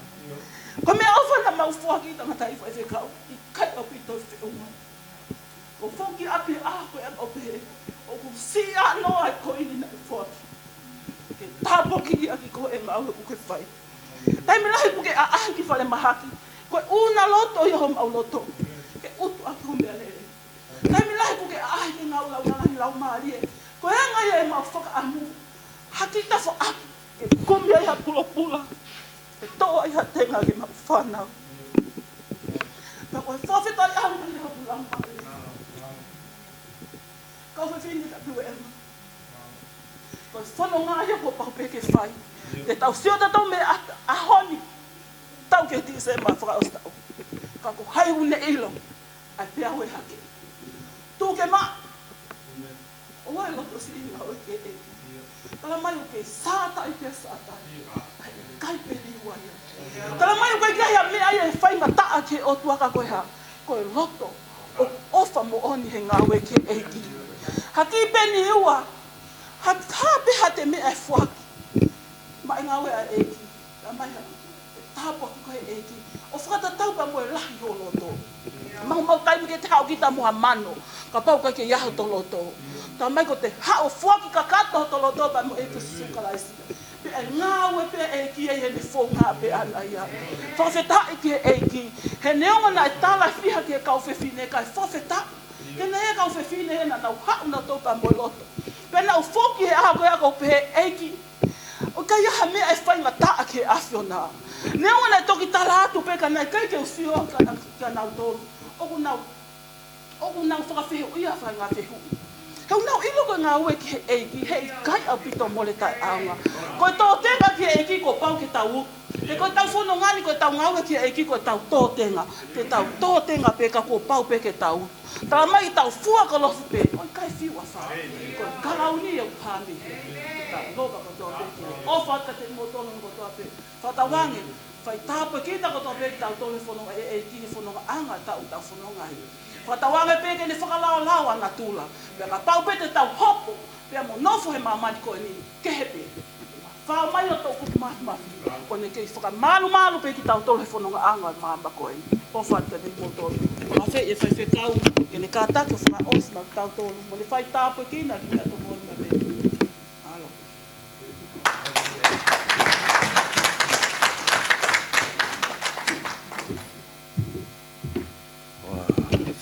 Ko mea ofa na mau fua ki tangata i whai whekau. I kai o pito i whiunga. Ko whoki api aho e o pe. O ku si anoa e koini na e whoki. Ke tāpoki ki aki ko e mau e uke whai. Tai me lahi puke a ahi ki whale mahaki. Koe una loto i ho mau loto. Ke utu aki ho mea lere. Tai me lahi puke a ahi ki ngau lau nanahi lau maarie. Koe anga ia e mau whaka amu. Haki tafo aki. Ke kumia ia pula. Ke toa ia tenga ki mau whanau. Ka koe whawheta i ahu ni hau lau maarie. Kau whiwhini ka WMC. Koe whono ngā ia ko pau peke whai. Te tau sio te tau me ahoni. Tau ke ti se ma whakaos tau. Ka ko hai une ilo. Ai pia hoe hake. Tu ke ma. O wai loto si ina o ke e. Kala mai o ke sāta i pia sāta. Ai kai pe ni wai. Kala mai o ke kia ia mea ia e whai ma taa ke o tuaka koe ha. Koe loto. O ofa mo oni he ngā we ke e ki. Haki pe ni ua. Hape hate mea e whaki. Mai ngā wea e eki, la mai ha, tāpua ki koe e eki. O whakata tau pa moe lahi o loto. Mau taimi ke te hao ki ta moha mano, ka pau kai ke iaho to loto. Tā mai ko te hao whuaki ka kato to loto pa moe e te sukalaisi. Pe e ngā we pe e eki e he ni fō ngā pe ana ia. Whawheta e ki e eki, he neonga na e tāla whiha ki e kau whewhine kai whawheta. Ke ne e kau whewhine he na nau hao na tō pa moe loto. Pe nau whoki he aha koe ako pe e eki. O ka ia mea e whai ngata ke awhiona. Nea wana e toki tala atu pe ka nei kai ke usio ka nau tōru. Oku nau whakawhihu ia whai ngā whihu. Kau nau ilo koe ngā ue ki he eiki, hei kai au pito mole tai aunga. Koe tō tenga ki he eiki ko pau ke tau. Te koe tau whono ngani koe tau ngā ue ki he eiki koe tau tō tenga. Te tau tō tenga pe ka ko pau pe ke tau. Tala mai tau fua ka lofu pe. Koe kai whiua wha. Koe karauni e upami. Loba ko tō peke. O whaka te motono ko tō pe. Whatawangi. Whai tāpa ki ta ko tō peke tau tōne whanonga e kini whanonga anga tau whanonga hi. Whatawangi peke ni whakalao ana tūla. Pea ka pau pete tau hopo. Pea mo nofo he mamani koe ni kehe pe. Whao mai o tō kutu mahi. Ko ne kei whakamalu peke tau tōne whanonga anga mamba koe ni. O whaka te motono. Ka whai e whai whekau. Ke ne kātake whaka osna tau tōne. Mo ne whai tāpa ki na ki ato mōni na peke.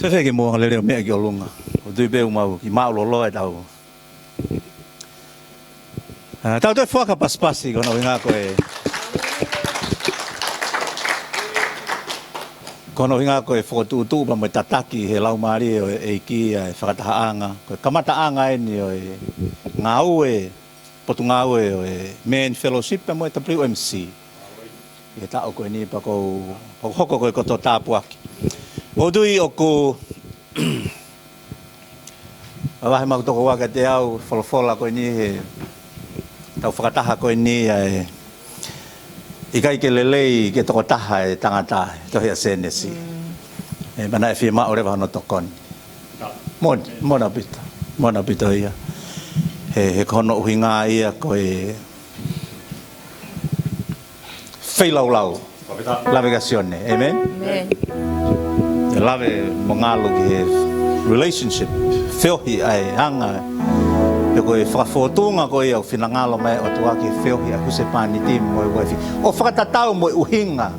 Whewhe ke mua lere o mea ki o lunga. O tui pēu mau ki maulolo e tau. Tau te whaka paspasi kono i ngā koe. Kono i ngā koe whakatūtū pa mo tataki he lau maari o e ki e whakatahaanga. Koe kamataanga e ni o e ngā ue, potu ngā ue o e Men Fellowship pa mo e WMC. E tau koe ni pa kou hoko koe koto tāpuaki. O tui o ko awahe mau toko waka te au wholofola koe ni he tau whakataha koe ni i kai ke lelei ke toko taha e tangata tohi a senesi e mana e whia mao rewa hono tokoni mona pito ia he kono uhi ngā ia koe whailau lavegazione, amen? Amen. Te lave mo ngalo ki he relationship feohi ai anga pe koe whakafotunga koe au whinangalo mai o tua ke feohi a huse pāniti moe waifi o whakatatau moe uhinga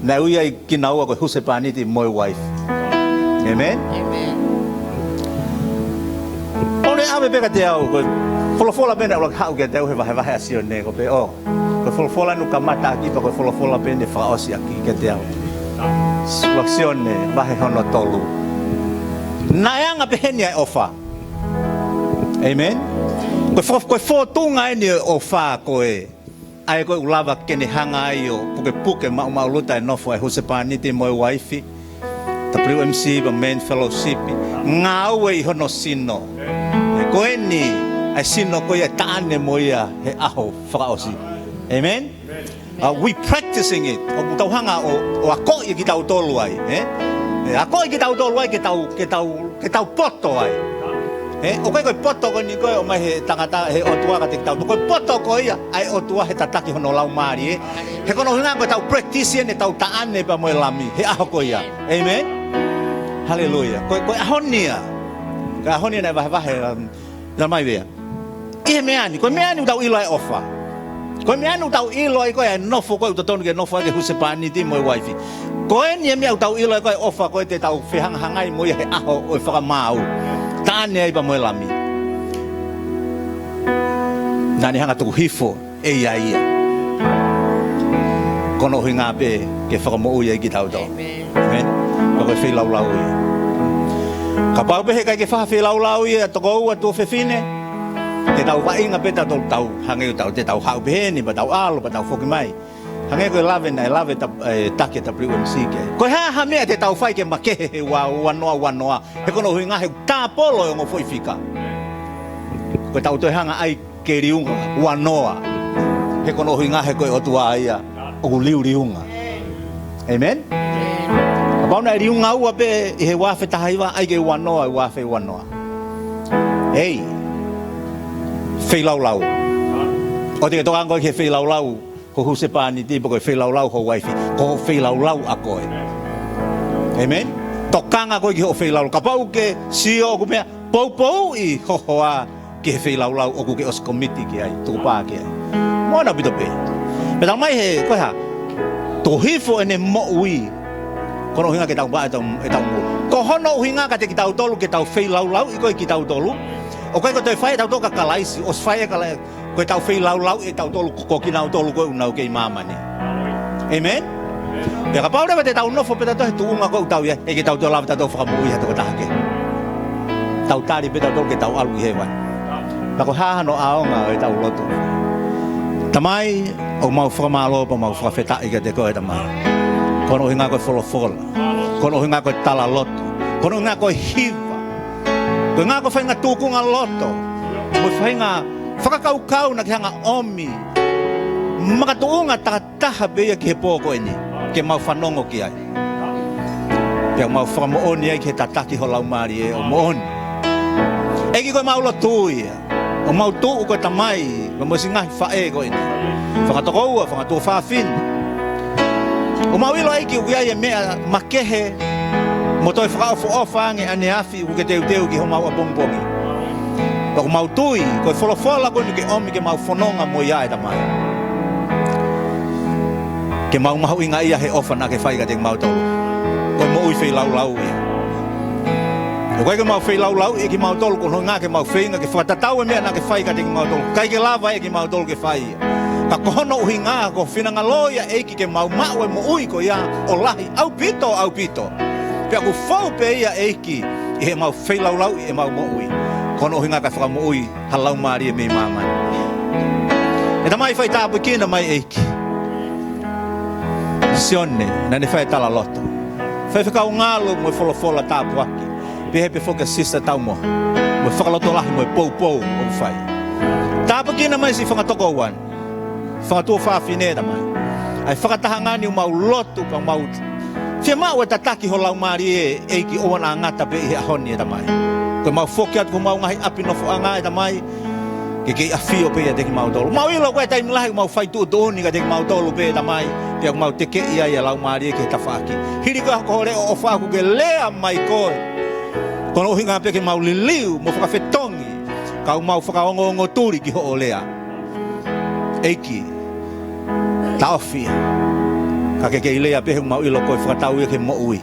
na ui ai kinaua koe huse pāniti moe waifi amen one awe peka te au koe wholofola pene ulak hau ke te au he wahe asio ne ko pe o koe wholofola nuka mata aki pa koe wholofola pene whaosi aki ke te au ulak sio ne wahe hono tolu naianga peheni ai ofa amen koe whotunga eni o wha koe ai koe ulawa kene hanga ai o puke mau luta e nofo ai huse pāniti moe waifi ta WMC pa men fellowship ngā ue i hono sino koe ni ai sino koe ai taane moia he aho whakaosi amen we practicing it o tauhanga o ako i ki tau tolu ai ako i ki tau tolu ai ke tau poto ai o koe poto koe ni koe o mai he tangata he otua ka te tau koe poto koe ia ai otua he tataki hono lau maari he kono hinga koe tau practice ne tau taane pa moe lami he aho koe ia amen hallelujah koe ahonia ka ahonia na vahe na mai vea e meani koe meani utau ilo ai ofa koe meani utau ilo ai koe nofo koe utatonu ke nofo ai ke huse pāniti moe waifi koe ni e mea utau ilo ai koe ofa koe te tau whehangai moe he aho o whakamau taane ai pa moe lami nani hanga tuku hifo e ia ia kono hui ngā pe ke whakamou ia i ki tau tau amen pa koe whi lau lau ia ka pau pehe kai ke whaha whi lau lau ia toko ua tō whewhine te tau wainga pe tau hange tau te tau hau pehe ni pa tau alo pa tau whoki mai hange koe lave nai lave take ta WMC ke koe haha mea te tau whai ke makehe he wanoa he kono hui ngā he tāpolo e ngō whoi whika koe tau toi hanga ai ke riunga wanoa he kono hui ngā he koe otua aia o liu riunga amen Pauna e riunga ua pe i he wafe tahaiwa ai ke wanoa i wafe wanoa ei whei lau lau o te ke toka ngoi ke whei lau lau ko huse pāniti po koe whei lau lau ho waifi ko whei lau lau a koe amen tokanga koe ki ho whei lau ka pau ke sio ku mea pou i hohoa ke whei lau lau o ku ke os komiti ki ai tuku pā ki ai moana pito pe me tau mai he koe ha to hifo ene mo ui kono hinga ke tau ba e tau mo ko hono hinga ka te ki tau tolu ke tau whei lau lau i koe ki tau tolu o koe ko te whai tau toka kalaisi os whai ka lai koe tau whei lau lau e tau tolu ko ki nau tolu koe unau kei mamani amen e ka pau rewa te tau nofo pe tato he tuunga koe tau ia e ke tau tolu lava tato whakamui hata ko tahake tau tari pe tau tolu ke tau alu i hewa na ko hahano aonga e tau loto tamai o mau whakamalo pa mau whakawheta i ka te koe tamai kono hinga koe wholofola kono hinga koe tala loto kono hinga koe hiva koe hinga koe whainga tūkunga loto koe whainga whakakaukau na ki hanga omi makatuunga takataha beia ki he pōko eni ke mau whanongo ki ai pia mau whakamooni ai ki he tataki ho lau maari e o mooni eki koe mau lotu ia o mau tuu koe tamai koe mo singahi whae koe eni whakatokoua whakatua whaafini o mau ilo aiki uki ai e mea makehe mo toi whakaofu ofange ane afi uke teu ki ho mau abongbongi o mau tui koe wholofola koe ni ke omi ke mau whanonga mo ia e tamai ke mau mahu inga ia he ofa na ke whaiga te mau tolu koe mo ui whei lau lau ia o koe ke mau whei lau lau i ke mau tolu kono ngā ke mau wheinga ke whakatatau e mea na ke whaiga te mau tolu kai ke lava e ke mau tolu ke whai ka kohono uhi ngā ko whinanga loia eiki ke mau mau e mo ui ko ia o lahi au pito pia ku whau pe ia eiki i he mau whei lau lau i e mau mo ui kono uhi ngā ka whaka mo ui halau maari e me mamani e tamai whai tāpu kina mai eiki sione na ne whai tala loto whai whakau ngālu mo e wholofola tāpu aki pe hepe whoka sista tau moha mo e whakaloto lahi mo e pou o whai tāpu kina mai si whakatoko wan whakatua whaafine da mai ai whakatahangani o mau lotu pa mau whia mau e tataki ho lau maari e eiki oana ngata pe i ahoni e da mai koe mau whoki atu ko mau ngahi api nofo anga e da mai ke kei awhio pe ia teki mau tolu mau ilo koe taimilahi mau whaitu tōni ka teki mau tolu pe da mai pia mau teke ia i a lau maari e ke tawhaaki hiri koe hako hore o whaaku ke lea mai koe Kono hinga pe ke mau liliu mo whakawhetongi. Kau mau whakaongo turi ki ho o lea. Eiki. Taofi. Ka ke ilea pe mau ilo koe whakatau ia ke mo ui.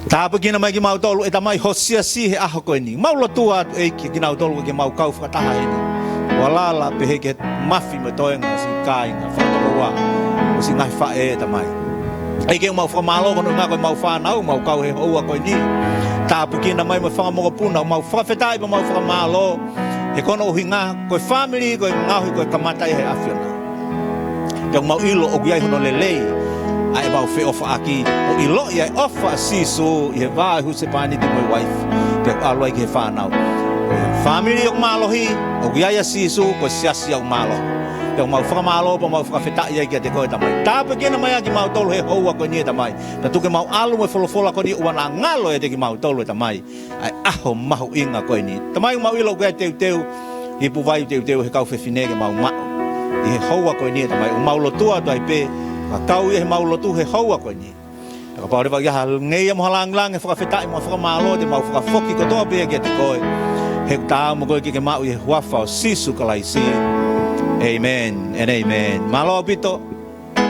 Tāpa kina mai ki mau tolu e tamai hosia si he aho koe ni. Mau lotua atu eiki ki nau tolu ke mau kau whakataha hini. Walala pe he ke mafi me toenga si kāinga whakatau wa. O si ngai whae e tamai. Eike mau whakamalo kono ngā koe mau whanau mau kau he hoa koe ni. Tāpu kina mai whakamoka puna mau whakawhetai pa mau whakamalo. He kono uhi ngā koe family koe ngāhui koe kamatai he awhiona. Te mau ilo o giai hono lelei. Ai mau whi ofa aki. O ilo i ai ofa siso i he vāi huse pāni te moi wife. Te aloi ki he whanau. Family o mālohi o giai a siso koe siasi o mālohi. Te mau whakamalo pa mau whakawhetai ai ki te koe tamai. Tāpa kena mai aki mau tolu he hoa koe ni tamai. Na tuke mau alu me wholofola koe ni uana ngalo e te ki mau tolu e tamai. Ai aho mahu inga koe ni. Tamai mau ilo koe teu i puwai teu he kau whewhinege mau mao. I he hoa koe ni tamai. O mau lotua tu ai pe. Ka kau i he mau lotu he hoa koe ni. Ka pao rewa iaha ngei mo halanglang e whakawhetai mo whakamalo te mau whakafoki kotoa pe ki te koe. He tāo mo koe ki ke mau i he huafa o sisu kalai si. Amen and amen. Malo pito.